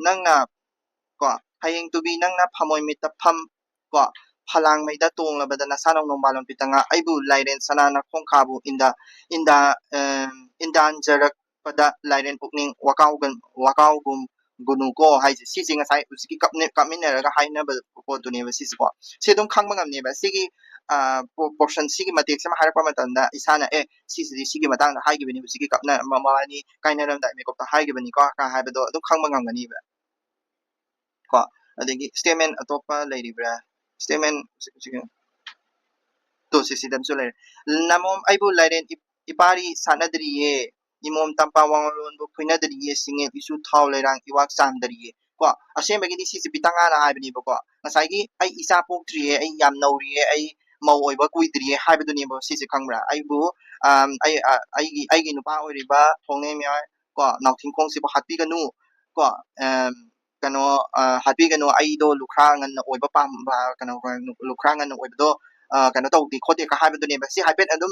ꯅꯪꯅ ꯀꯣ ꯍꯌꯦꯡ ꯇꯨꯕꯤ ꯅꯪꯅ ꯐꯃꯣꯏ ꯃꯤꯠꯇ ꯀꯣ ꯐꯂꯥꯡꯃꯩꯗ ꯇꯣꯡꯂꯕꯗ ꯅꯁꯥꯅꯧ ꯅꯣꯡꯕꯥꯜꯂꯣꯟ ꯄꯤꯇꯪꯉꯥ ꯑꯩꯕꯨ ꯂꯥꯏꯔꯦꯟ ꯁꯅꯥꯅ ꯈꯣꯡꯈꯥꯕꯨ ꯏꯟꯗꯥꯟꯖꯔꯛꯄꯗ ꯂꯥꯏꯔꯦꯟ ꯄꯨꯛꯅꯤꯡ ꯋꯥꯀꯥꯎꯒꯨꯝ ꯒꯨꯅꯨꯀꯣ ꯍꯥꯏꯁꯦ ꯁꯤꯁꯦ ꯉꯁꯥꯏ ꯍꯧꯖꯤꯛꯀꯤ ꯀꯥꯞꯃꯤꯟꯅꯔꯒ ꯍꯥꯏꯅꯕ ꯄꯣꯠꯇꯨꯅꯦꯕ ꯁꯤꯁꯦꯀꯣ ꯁꯤ ꯑꯗꯨꯝ ꯈꯪꯕ ꯉꯝꯅꯦꯕ ꯁꯤꯒꯤ ꯄꯣꯔꯁꯟ ꯁꯤꯒꯤ ꯃꯇꯦꯛꯁꯤꯃ ꯍꯥꯏꯔꯛꯄ ꯃꯇꯝꯗ ꯏꯁꯥꯅ ꯁꯤꯁꯤꯗꯤ ꯁꯤꯒꯤ ꯃꯇꯥꯡꯗ ꯍꯥꯏꯈꯤꯕꯅꯤ ꯍꯧꯖꯤꯛꯀꯤ ꯃꯕꯥꯅꯤ ꯀꯥꯏꯅꯔꯝꯗꯥꯏ ꯃꯦꯀꯞꯇ ꯍꯥꯏꯈꯤꯕꯅꯤꯀꯣ ꯍꯥꯏꯕꯗꯣ ꯑꯗꯨꯝ ꯈꯪꯕ ꯉꯝꯒꯅꯤꯕ ꯀꯣ ꯑꯗꯒꯤ ꯁ꯭ꯇꯦꯠꯃꯦꯟ ꯑꯇꯣꯞꯄ ꯂꯩꯔꯤꯕ꯭ꯔꯥ ꯁ꯭ꯇꯦꯠꯃꯦꯟ ꯁꯤꯗꯁꯨ ꯂꯩꯔꯦ ꯅꯃꯣꯝ ꯑꯩꯕꯨ ꯂꯥꯏꯔꯦꯟ ꯏꯄꯥꯔꯤ ꯁꯥꯟꯅꯗ꯭ꯔꯤꯌꯦ ꯏꯃꯣꯝ ꯇꯝꯄꯥ ꯋꯥꯡꯂꯣꯟꯕꯨ ꯈꯣꯏꯅꯗ꯭ꯔꯤꯌꯦ ꯁꯤꯡꯉꯦꯜ ꯏꯁꯨ ꯊꯥꯎ ꯂꯩꯔꯥꯡ ꯏꯋꯥꯛ ꯆꯥꯝꯗ꯭ꯔꯤꯌꯦ ꯀꯣ ꯑꯁꯦꯡꯕꯒꯤꯗꯤ ꯁꯤꯁꯦ ꯄꯤꯇꯪꯉꯥꯅ ꯍꯥꯏꯕꯅꯦꯕꯀꯣ ꯉꯁꯥꯏꯒꯤ ꯑꯩ ꯏꯆꯥ ꯄꯣꯛꯇ꯭ꯔꯤꯌꯦ ꯑꯩ ꯌꯥꯝ ꯅꯧꯔꯤꯌꯦ ꯑꯩ ꯃꯧ ꯑꯣꯏꯕ ꯀꯨꯏꯗ꯭ꯔꯤꯌꯦ ꯍꯥꯏꯕꯗꯨꯅꯦꯕ ꯁꯤꯁꯦ ꯈꯪꯕ꯭ꯔꯥ ꯑꯩꯕꯨ ꯑꯩꯒꯤ ꯅꯨꯄꯥ ꯑꯣꯏꯔꯤꯕ ꯊꯣꯡꯅꯦꯝꯌꯥꯏ ꯀꯣ ꯅꯥꯎꯊꯤꯡꯈꯣꯡꯁꯤꯕꯨ ꯍꯥꯠꯄꯤꯒꯅꯨ ꯀꯣ ꯀꯩꯅꯣ ꯍꯥꯠꯄꯤꯒꯅꯨ ꯑꯩꯗꯣ ꯂꯨꯈ꯭ꯔꯥ ꯉꯟꯅ ꯑꯣꯏꯕ ꯄꯥꯝꯕ ꯀꯩꯅꯣ ꯂꯨꯈ꯭ꯔꯥ ꯉꯟꯅ ꯑꯣꯏꯕꯗꯣ ꯀꯩꯅꯣ ꯇꯧꯗꯦ ꯈꯣꯠꯇꯦ ꯍꯥꯏꯕꯗꯨꯅꯦꯕ ꯁꯤ ꯍꯥꯏꯐꯦꯠ ꯑꯗꯨꯝ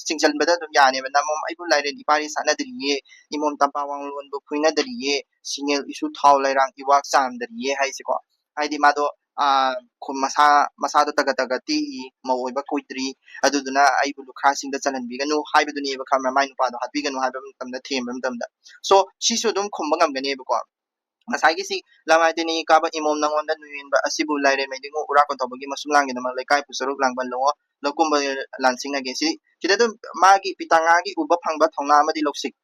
ꯆꯤꯡꯁꯤꯟꯕꯗ ꯑꯗꯨꯝ ꯌꯥꯅꯦꯕ ꯅꯃꯣꯝ ꯑꯩꯕꯨ ꯂꯥꯏꯔꯦꯟ ꯏꯄꯥꯔꯤ ꯁꯥꯟꯅꯗ꯭ꯔꯤꯌꯦ ꯏꯃꯣꯝ ꯇꯝꯄꯥ ꯋꯥꯡꯂꯣꯟꯕꯨ ꯈꯨꯏꯅꯗ꯭ꯔꯤꯌꯦ ꯁꯤꯡꯉꯦꯜ ꯏꯁꯨ ꯊꯥꯎ ꯂꯩꯔꯥꯡ ꯏꯋꯥꯛ ꯆꯥꯝꯗ꯭ꯔꯤꯌꯦ ꯍꯥꯏꯁꯤꯀꯣ ꯍꯥꯏꯗꯤ ꯃꯥꯗꯣ ꯃꯁꯥꯗꯣ ꯇꯒꯠ ꯇꯦꯛꯏ ꯃꯧ ꯑꯣꯏꯕ ꯀꯨꯏꯗ꯭ꯔꯤ ꯑꯗꯨꯗꯨꯅ ꯑꯩꯕꯨ ꯂꯨꯈ꯭ꯔꯥꯁꯤꯡꯗ ꯆꯜꯍꯟꯕꯤꯒꯅꯨ ꯍꯥꯏꯕꯗꯨꯅꯦꯕ ꯈꯪꯕ꯭ꯔꯥ ꯃꯥꯏ ꯅꯨꯄꯥꯗꯣ ꯍꯥꯠꯄꯤꯒꯅꯨ ꯍꯥꯏꯕ ꯃꯇꯝꯗ ꯊꯦꯝꯕ ꯃꯇꯝꯗ ꯁꯣ ꯁꯤꯁꯨ ꯑꯗꯨꯝ ꯈꯨꯝꯕ ꯉꯝꯒꯅꯦꯕꯀꯣ ꯉꯁꯥꯏꯒꯤꯁꯤ ꯂꯪꯃꯥꯏ ꯇꯦꯡꯅ ꯀꯥꯕ ꯏꯃꯣꯝ ꯅꯉꯣꯟꯗ ꯅꯨꯌꯦꯟꯕ ꯑꯁꯤꯕꯨ ꯂꯥꯏꯔꯦꯟ ꯃꯩꯗꯤꯡꯉꯨ ꯎꯔꯥ ꯀꯣꯟꯊꯧꯕꯒꯤ ꯃꯁꯨꯝ ꯂꯥꯡꯒꯤꯗꯃꯛ ꯂꯩꯀꯥꯏ ꯄꯨꯁꯔꯨꯛ ꯂꯥꯡꯕꯜ ꯂꯧꯀꯨꯝꯕ ꯂꯥꯟꯁꯤꯡꯅꯒꯦ ꯁꯤꯗ ꯑꯗꯨꯝ ꯃꯥꯒꯤ ꯄꯤꯇꯪꯉꯥꯒꯤ ꯎꯕ ꯐꯪꯕ ꯊꯧꯅꯥ ꯑꯃꯗꯤ ꯂꯧꯁꯤꯡ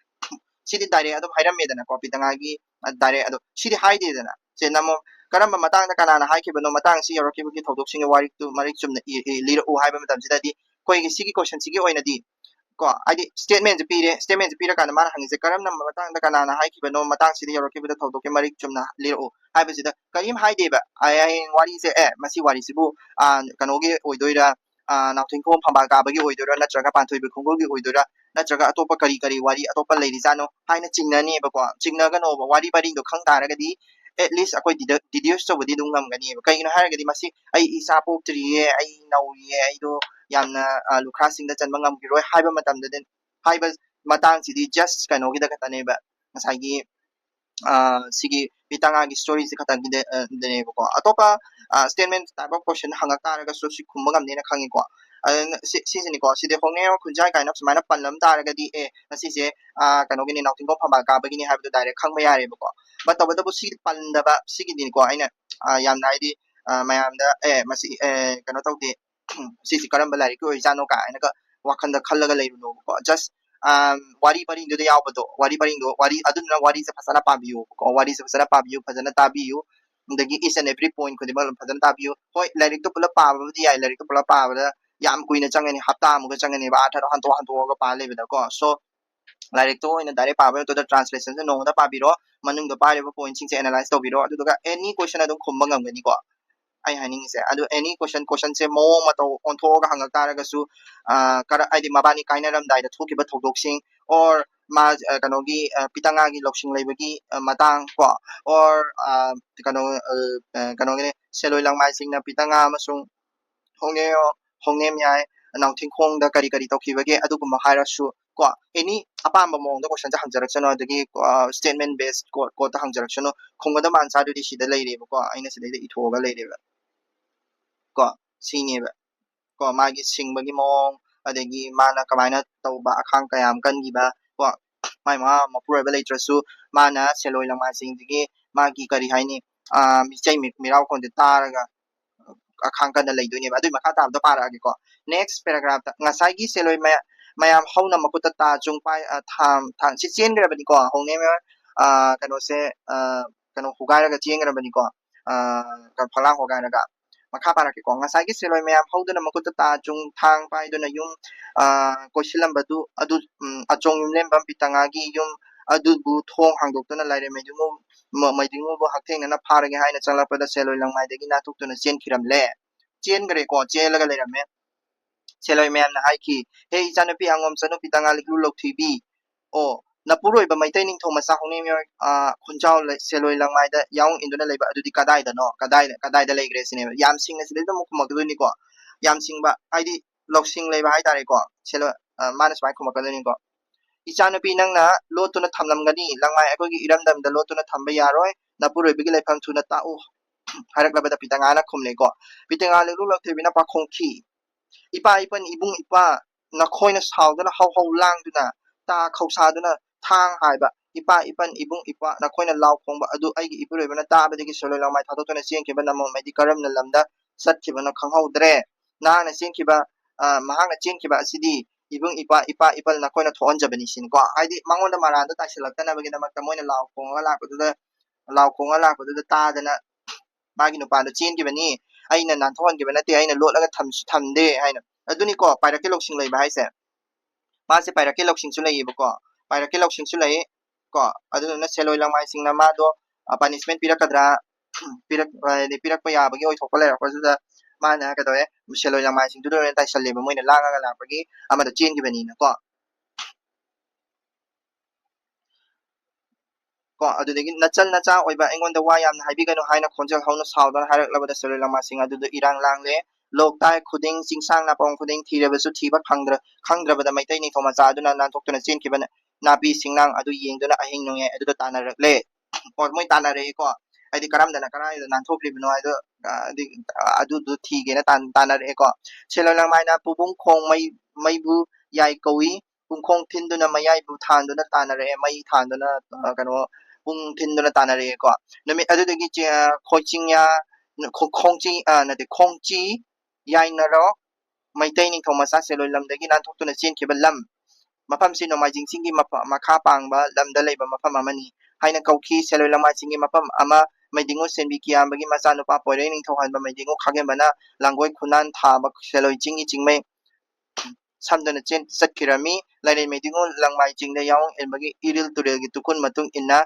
ꯁꯤꯗꯤ ꯗꯥꯏꯔꯦꯛ ꯑꯗꯨꯝ ꯍꯥꯏꯔꯝꯃꯦꯗꯅꯀꯣ ꯄꯤꯇꯪꯉꯥꯒꯤ ꯗꯥꯏꯔꯦꯛ ꯑꯗꯣ ꯁꯤꯗꯤ ꯍꯥꯏꯗꯦꯗꯅ ꯁꯦ ꯅꯃꯣ ꯀꯔꯝꯕ ꯃꯇꯥꯡꯗ ꯀꯅꯥꯅ ꯍꯥꯏꯈꯤꯕꯅꯣ ꯃꯇꯥꯡ ꯑꯁꯤ ꯌꯧꯔꯛꯈꯤꯕꯒꯤ ꯊꯧꯗꯣꯛꯁꯤꯡꯒꯤ ꯋꯥꯔꯤꯛꯇꯨ ꯃꯔꯤꯛ ꯆꯨꯝꯅ ꯂꯤꯔꯛꯎ ꯍꯥꯏꯕ ꯃꯇꯝꯁꯤꯗꯗꯤ ꯑꯩꯈꯣꯏꯒꯤ ꯁꯤꯒꯤ ꯀꯣꯏꯁꯟꯁꯤꯒꯤ ꯑꯣꯏꯅꯗꯤ ꯀꯣ ꯍꯥꯏꯗꯤ ꯁ꯭ꯇꯦꯠꯃꯦꯟꯁꯦ ꯄꯤꯔꯀꯥꯟꯗ ꯃꯥꯅ ꯍꯪꯉꯤꯁꯦ ꯀꯔꯝꯕ ꯃꯇꯥꯡꯗ ꯀꯅꯥꯅ ꯍꯥꯏꯈꯤꯕꯅꯣ ꯃꯇꯥꯡꯁꯤꯗ ꯌꯧꯔꯛꯈꯤꯕꯗ ꯊꯧꯗꯣꯛꯀꯤ ꯃꯔꯤꯛ ꯆꯨꯝꯅ ꯂꯤꯔꯛꯎ ꯍꯥꯏꯕꯁꯤꯗ ꯀꯔꯤꯝ ꯍꯥꯏꯗꯦꯕ ꯍꯌꯦꯡ ꯋꯥꯔꯤꯁꯦ ꯃꯁꯤ ꯋꯥꯔꯤꯁꯤꯕꯨ ꯀꯩꯅꯣꯒꯤ ꯑꯣꯏꯗꯣꯏꯔꯥ ꯅꯥꯎꯊꯤꯡꯈꯣꯡ ꯐꯝꯕꯥꯜ ꯀꯥꯕꯒꯤ ꯑꯣꯏꯗꯣꯏꯔꯥ ꯅꯠꯇ꯭ꯔꯒ ꯄꯥꯟꯊꯣꯏꯕꯤ ꯈꯣꯡꯒꯨꯜꯒꯤ ꯑꯣꯏꯗꯣꯏꯔꯥ ꯅꯠꯇ꯭ꯔꯒ ꯑꯇꯣꯞꯄ ꯀꯔꯤ ꯋꯥꯔꯤ ꯑꯇꯣꯞꯄ ꯂꯩꯔꯤꯖꯥꯠꯅꯣ ꯍꯥꯏꯅ ꯆꯤꯡꯅꯅꯦꯕꯀꯣ ꯆꯤꯡꯅꯒꯅꯣꯕ ꯋꯥꯔꯤ ꯄꯔꯤꯡꯗꯣ ꯈꯪ ꯇꯥꯔꯒꯗꯤ at least ꯑꯩꯈꯣꯏ ꯗꯤꯗ꯭ꯌꯨꯁ ꯇꯧꯕꯗꯤ ꯑꯗꯨꯝ ꯉꯝꯒꯅꯤꯕ ꯀꯩꯒꯤꯅꯣ ꯍꯥꯏꯔꯒꯗꯤ ꯃꯁꯤ ꯑꯩ ꯏꯆꯥ ꯄꯣꯛꯇ꯭ꯔꯤꯌꯦ ꯑꯩ ꯅꯧꯔꯤꯌꯦ ꯑꯩꯗꯣ ꯌꯥꯝꯅ ꯂꯨꯈ꯭ꯔꯥꯁꯤꯡꯗ ꯆꯟꯕ ꯉꯝꯈꯤꯔꯣꯏ ꯍꯥꯏꯕ ꯃꯇꯝꯗꯗꯤ ꯍꯥꯏꯕ ꯃꯇꯥꯡꯁꯤꯗꯤ ꯖꯁ ꯀꯩꯅꯣꯒꯤꯗ ꯈꯛꯇꯅꯦꯕ ꯉꯁꯥꯏꯒꯤ ꯁꯤꯒꯤ ꯄꯤꯇꯥꯉꯥꯒꯤ ꯁ꯭ꯇꯣꯔꯤꯁꯦ ꯈꯛꯇꯪꯒꯤꯗꯅꯦꯕꯀꯣ ꯑꯇꯣꯞꯄ ꯁ꯭ꯇꯦꯠꯃꯦꯟ ꯇꯥꯏꯞ ꯑꯣꯐ ꯀꯣꯏꯁꯟ ꯍꯪꯉꯛ ꯇꯥꯔꯒꯁꯨ ꯁꯤ ꯈꯨꯝꯕ ꯉꯝꯅꯦꯅ ꯈꯪꯉꯤꯀꯣ ꯑꯗꯨꯅ ꯁꯤꯁꯤꯅꯤꯀꯣ ꯁꯤꯗꯤ ꯍꯣꯡꯅꯦ ꯈꯨꯟꯖꯥꯏ ꯀꯥꯏꯅ ꯁꯨꯃꯥꯏꯅ ꯄꯜꯂꯝ ꯇꯥꯔꯒꯗꯤ ꯉꯁꯤꯁꯦ ꯀꯩꯅꯣꯒꯤꯅꯤ ꯅꯥꯎꯊꯤꯡꯈꯣꯡ ꯐꯝꯕꯥꯜ ꯀꯥꯕꯒꯤꯅꯤ ꯍꯥꯏꯕꯗꯣ ꯗꯥꯏꯔꯦꯛ ꯈꯪꯕ ꯌꯥꯔꯦꯕꯀꯣ ꯕꯠ ꯇꯧꯕꯇꯕꯨ ꯁꯤ ꯄꯟꯗꯕ ꯁꯤꯒꯤꯗꯤꯀꯣ ꯑꯩꯅ ꯌꯥꯝꯅ ꯍꯥꯏꯗꯤ ꯃꯌꯥꯝꯗ ꯃꯁꯤ ꯀꯩꯅꯣ ꯇꯧꯗꯦ ꯁꯤꯁꯤ ꯀꯔꯝꯕ ꯂꯥꯏꯔꯤꯛꯀꯤ ꯑꯣꯏꯖꯥꯠꯅꯣ ꯀꯥꯏꯅꯒ ꯋꯥꯈꯟꯗ ꯈꯜꯂꯒ ꯂꯩꯔꯨꯅꯣꯕꯀꯣ just wari paringduda yawbado wari paringdo wari aduna wari se fasana pabiyu ko wari se fasana pabiyu fazana tabiyu ndagi each and every point khudima fazana tabiyu hoi lairik to pula pabadi yai lairik to pula pabada yam kuina changani hapta amuga changani ba atharo hanto ga pa lebida ko so lairik to ina direct pabado to the translation se nongda pabiro manung do pare point sing se analyze to biro aduga any question adum khumba ngamgani ko ai haning se adu any question se mo mato onthoga hangak taragasu kara aidi mabani kainaram dai da thokiba thodok sing or ma kanogi pitanga gi loksing leibagi matang ko or kano kanogi seloi langmai sing na pitanga amasung hongneo hongnem yai nangthing khong da kari kari tokibage aduguma hairasu ko any apamba mong da question ja hangjarakchano adagi statement based ko ta hangjarakchano khongada mansa du di sida leireba ko aina sida ithoga leireba ko sineba ko magi singbagi mong adagi mana kamaina tauba akhang kayam kangiba ko mai ma mapuroba leitrasu mana seloi lama singdigi magi kari haini michai mirau kon de taraga akhang kan leidoineba adui makha tabda paragi ko next paragraph ngasai gi seloi mayam hauna makuta ta chung pai tham si chen grabani ko hongne me kano se kano hugairaga chen grabani ko kan phalang hugairaga makha paraki ko ngasai gi seloi mayam hauduna makuta ta chung thang pai duna yum koisilam badu adu achong yum lembam pitanga gi yum adu bu thong hangdoktuna laire medumu maidingu bu haktheng na pharage haina chalapada seloi langmai dagi na tuktuna chen khiram le chen gre ko chelaga leirame seloi mayam na haiki he ichanapi angom chanu pitanga liklu lokthibi o napuroi ba maitai ning thoma sa hongni mi khunchao seloi langmai da yaung induna leiba adudi kadai da no kadai da leigre sine yam singna sile da mukmak duni ko yam singba aidi loksing leiba hai tare ko selo manas bai khumak duni ko ichanapi nangna lotuna thamlamgani langmai akogi iramdam da lotuna thamba yaroi napuroi bigi leifam thuna ta u harak labada pitanga na khumle ko pitanga leklu lokthibina pakhongki ipa ipan ibung ipa nakhoina sauduna hau hau langduna ta khausaduna thang haiba ipa ipan ibung ipa nakhoina law khongba adu aigi ipuroibana tabadagi soloi lamai thadotuna chengkiba namon maidi karamna lamda satkibana khanghaudre nahana chengkiba mahakna chengkiba asidi ibung ipa ipal nakhoina thoonjabani sinko haidi mangonda maranda taisilaktanabagi damakta moina law khonga lakpaduda tadana magi nupado chengkibani aina nanthongiba nate aina lotlaga thamsu thamde haina aduni ko pairake loksing leiba haise mase pairake loksing su leiba ko pairake loksing su lei ko aduna seloi langmai singna mado punishment pirakadra pirak pa yabagi oi thokpa leira pajuda mana kadoe seloi langmai sing du ren tai salleba moina langaga lakpagi amada chengibani na ko adudagi nachal nacha oiba engonda wa yamna haibigano haina khonjal hauna saudana haraklabada seloi langmai sing adudu irang langle loktai khuding chingsang na pong khuding thirebasu thiba khangdrabada maitai ni thoma cha aduna nan thoktuna chenkibana nabi singnang adu yengduna ahing nonge aduda tanarakle or moi tanare ko aidi karamdana karai nan thokribino aido adu thigena tanare ko seloi langmai na pubung khong maibu yai kowi pungkhong thinduna mayai bu thanduna tanare mai thanduna kano pung thinduna tanare ko nami adudagi khochingya khongchi nade khongchi yainaro maitai ning thoma sa seloi lamdagi nan thoktuna chenkhiba lam mafam si nomaijing singi makha pangba lamda leiba mafam amani haina kauki seloi lamai singi mafam ama maidingo senbi kiyambagi macha nupa poire ning thohanba maidingo khagembana langoi khunan thaba seloi chingi chingmai samdana chen satkirami laire maidingo langmai chingda yaung enbagi iril turel gi tukun matung inna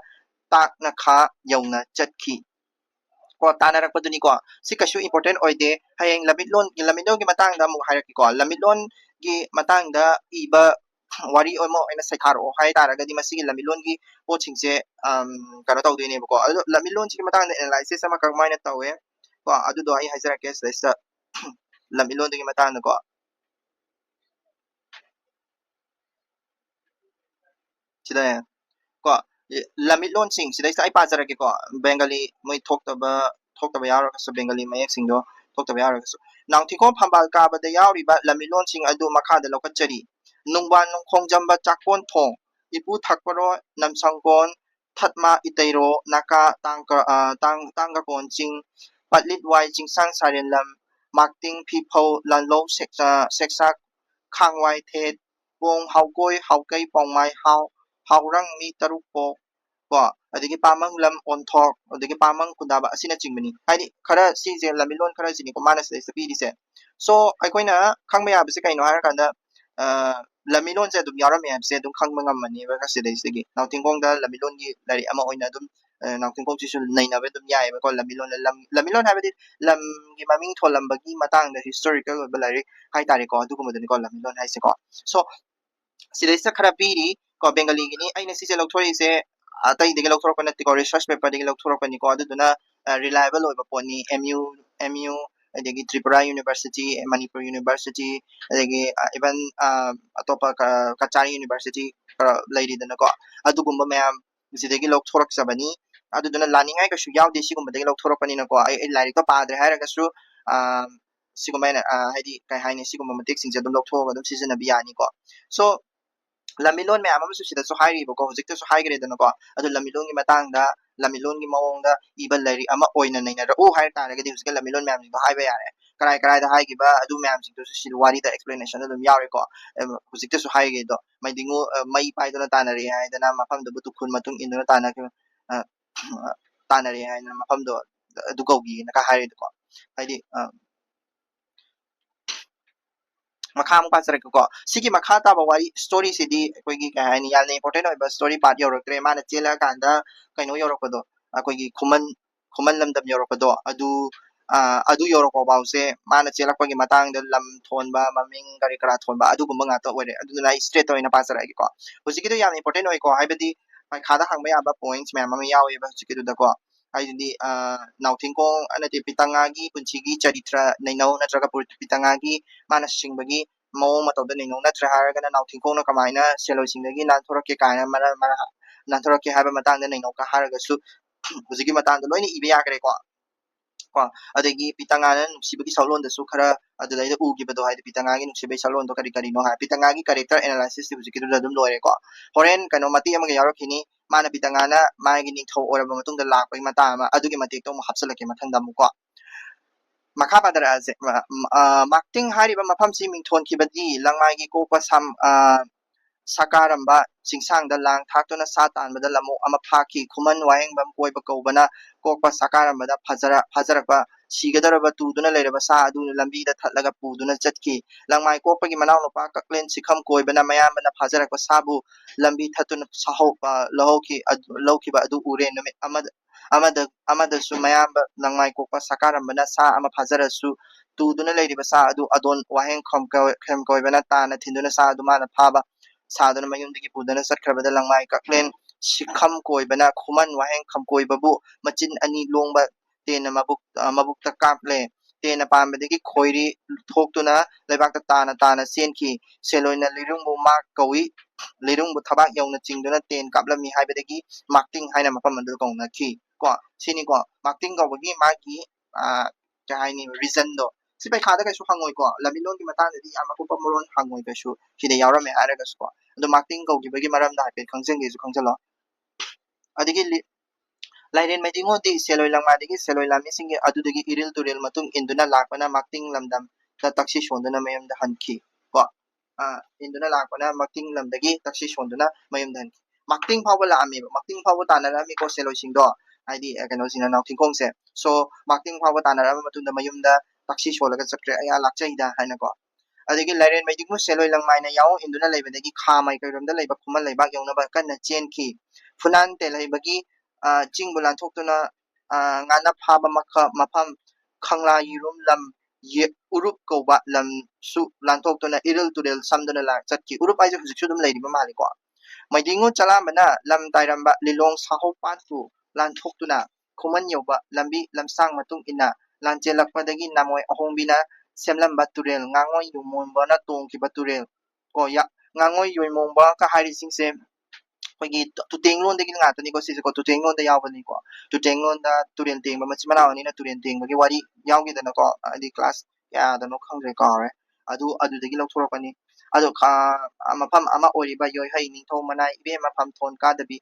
takna kha yauna chatki ko tanaragpaduni ko si kasu important oide hayeng lamidlon gi matangda mu hairaki ko lamidlon gi matangda iba wari omo ina saitharo hai taragadi masigi lamidlon gi pochingse kano tawdine ko adu lamidlon gi matangda analysis ama kagmaina tawe ko adu do ai haizarake sa lamidlon gi matangda ko sida ko lamidlon sing sida ai pazarake ko bengali moi thokta ba yaro ka bengali mayek singdo thokta ba yaro ka nangthiko phambal ka ba da yari ba lamidlon sing adu makha da lokachari nungban nungkhongjamba chakon thong ipu thakparo namsangkon thatma itairo naka tangka kon ching patlit wai chingsang sarenlam marketing people lanlo seksak khangwai thet pong haukoi haukai pongmai haurang mi taruk po ko adigi pamang lam onthok adigi pamang kundaba asina chingmani haidi khara sije lamilon khara sini ko manas se pidi se so aikoina khangba ya bise kaino har kanda lamilon se dum yaram ya se dum khangba ngamani ba ka sidai sigi nautingkong da lamilon gi lari ama oina dum nautingkong chi sul naina be dum yai ba ko lamilon habadi lam gi maming tholambagi matang da historical ba lari hai tari ko adu ko modani ko lamilon hai se ko so sidai sa khara piri ko bengali gini aina sije lokthori se atai dege lokthorok na ko research paper dege lokthorok ni ko aduna reliable oiba poni mu adegi Tripura University Manipur University adegi even atopa Kachari University lady dana ko adugumba mayam sidegi lokthorok sabani aduna laningai ka shu yawde sigumba dege lokthorok pani na ko ai lairi to padre hairaga su sigumba haidi kai haini sigumba matik singja dum lokthorok adum season bi yani ko so lamilon me amasu sida so hairi ko hojikta so haigre dana ko adu lamilon gi matangda lamilon gi mawongda iba lairi ama oina naina o hair taraga di hojika lamilon me amji haiba yare karai da haigi ba adu me amji to sil wari da explanation dum yare ko hojikta so haige do maidingu mai pai dona tanari hai dana mafam do butu khun matung induna tanari hai na mafam do adu gogi na ka haire ko haidi makha mu pasar ko sigi makha ta ba wari story sidi koi gi ka ni yal ne important oi ba story part yo rokre mana chela kanda kaino yo rokodo koi gi khuman lamdam yo rokodo adu yo roko bause mana chela koi gi matang da lam thon ba maming kari kara thon ba adu gumba nga to ore adu na straight oi na pasar ai ko hosiki do yal important oi ko haibadi mai khada hangba ya ba points me ma yawi ba hosiki do da ko haidi nautingkong anati pitangagi punchigi charitra nainau natraga pitangagi mana singbagi mawong matawda nainau natra haragana nautingkong na kamaina selosingdagi nanthorake kaina mara nanthorake haba matangda nainau ka haragasu huzigi matangda loina iba yakare ko adagi pitangana nuksibagi salon da su khara adalaida ugibado haida pitangagi nuksibai salon do kari no ha pitangagi character analysis ti huzigi da dum loire ko horen kano mati amaga yarokini mana pitangana magi ningthau oraba matungda lakpai mata ama adugi mati to mu hapsalake mathangda mu ko makha padara ase marketing hariba mafam si mingthon kibadi langmai gi ko pasam sakaramba singsangda lang thaktuna satanbada lamu ama phaki khuman wahengbam koiba kaubana kokpa sakarambada fajarakpa sigadaraba tuduna leiraba sa adu lambi da thatlaga puduna chatki langmai kokpagi manaw no pa kaklen sikham koibana mayambana fajarakpa sabu lambi thatuna saho lawki ba adu ure numit amada su mayamba langmai kokpa sakarambana sa ama fajarasu tuduna leiriba sa adu adon waheng kham koibana tana thinduna sa adu mana phaba sadana mayumdagi pudana satkrabada langmai kaklen sikham koibana khuman waheng kham koibabu machin ani longba tena mabukta kaple tena pambadagi khoiri thoktuna leibakta tana senki seloina lirungbu mak kawi lirungbu thabak yauna chingduna ten kaplami haibadagi marketing haina mapam andal kauna ki ko sini ko marketing kawagi magi kahaini reason do sipai khada kaisu hangoi ko lamilon ki matang dadi ama ko pamoron hangoi kaisu hide yaurame aragas ko adu marketing kawgibagi maramda hape khangjange su khangjalo adigi lairen maidingo di seloi langmadigi seloi lami singi adudagi iril turil matung induna lakpana marketing lamdam ta taksi shonduna mayamda hanki ko induna lakpana marketing lamdagi taksi shonduna mayamda hanki marketing phawa lami marketing phawa tanarami ko seloi singdo haidi kano sina nautingkong se so marketing phawa tanarama matunda mayumda taksi sholaga chakre aya lakchaida haina ko adagi lairen maidingo seloi langmaina yaw induna leibadagi khamai kairomda leiba khuman leibak yawnaba kanna chenki funan te leibagi chingbulan thoktuna ngana phaba mafam khangla yirum lam ye urup koba lam su lantok to na iril turel samdana la chatki urup ai hujik su dum leidi ma mali ko maidingu chalamana lam tairamba lilong saho patu lantok tuna khuman yoba lambi lamsang matung ina lanjelakpadagi namoi ahombina semlamba turel ngangoi yumomba na tongkiba turel ko ya ngangoi yoimomba ka hari singse ꯑꯩꯈꯣꯏꯒꯤ ꯇꯨꯇꯦꯡꯂꯣꯟꯗꯒꯤ ꯉꯥꯛꯇꯅꯤꯀꯣ ꯁꯤꯁꯦꯀꯣ ꯇꯨꯇꯦꯡꯂꯣꯟꯗ ꯌꯥꯎꯕꯅꯤꯀꯣ ꯇꯨꯇꯦꯡꯂꯣꯟꯗ ꯇꯨꯔꯦꯟ ꯇꯦꯡꯕ ꯃꯆꯤꯟ ꯃꯅꯥꯎꯅꯤꯅ ꯇꯨꯔꯦꯟ ꯇꯦꯡꯕꯒꯤ ꯋꯥꯔꯤ ꯌꯥꯎꯈꯤꯗꯅꯀꯣ ꯍꯥꯏꯗꯤ class ꯀꯌꯥꯗꯅꯣ ꯈꯪꯗ꯭ꯔꯦ ꯀꯥꯎꯔꯦ ꯑꯗꯨꯗꯒꯤ ꯂꯧꯊꯣꯔꯛꯄꯅꯤ ꯑꯗꯣ ꯃꯐꯝ ꯑꯃ ꯑꯣꯏꯔꯤꯕ ꯌꯣꯏꯍꯩ ꯅꯤꯡꯊꯧ ꯃꯅꯥꯏ ꯏꯕꯦꯝ ꯃꯐꯝ ꯊꯣꯟ ꯀꯥꯗꯕꯤ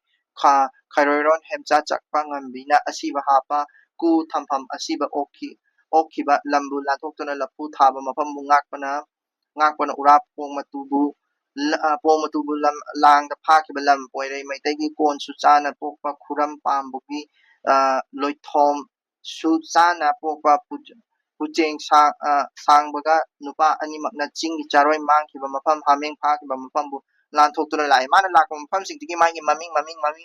ꯈꯩꯔꯣꯏꯔꯣꯟ ꯍꯦꯝꯆꯥ ꯆꯠꯄ ꯉꯝꯕꯤꯅ ꯑꯁꯤꯕ ꯍꯥꯞꯄ ꯀꯨ ꯊꯝꯐꯝ ꯑꯁꯤꯕ ꯑꯣꯛꯈꯤꯕ ꯂꯝꯕꯨ ꯂꯥꯟꯊꯣꯛꯇꯨꯅ ꯂꯐꯨ ꯊꯥꯕ ꯃꯐꯝꯕꯨ ꯉꯥꯛꯄꯅ ꯎꯔꯥꯄꯣꯡ ꯃꯇꯨꯕꯨ ꯂꯥꯡꯗ ꯐꯥꯈꯤꯕ ꯂꯝ ꯑꯣꯏꯔꯩ ꯃꯩꯇꯩꯒꯤ ꯀꯣꯟꯁꯨ ꯆꯥꯅ ꯄꯣꯛꯄ ꯈꯨꯔꯝ ꯄꯥꯝꯕꯨꯒꯤ ꯂꯣꯏꯊꯣꯝꯁꯨ ꯆꯥꯅ ꯄꯣꯛꯄ ꯄꯨꯆꯦꯡ ꯁꯥꯡꯕꯒ ꯅꯨꯄꯥ ꯑꯅꯤꯃꯛꯅ ꯆꯤꯡꯒꯤ ꯆꯥꯔꯣꯏ ꯃꯥꯡꯈꯤꯕ ꯃꯐꯝ ꯍꯥꯃꯦꯡ ꯐꯥꯈꯤꯕ ꯃꯐꯝꯕꯨ ꯂꯥꯟꯊꯣꯛꯇꯨꯅ ꯂꯥꯛꯑꯦ ꯃꯥꯅ ꯂꯥꯛꯄ ꯃꯐꯝꯁꯤꯡꯗꯨꯒꯤ ꯃꯥꯒꯤ ꯃꯃꯤꯡ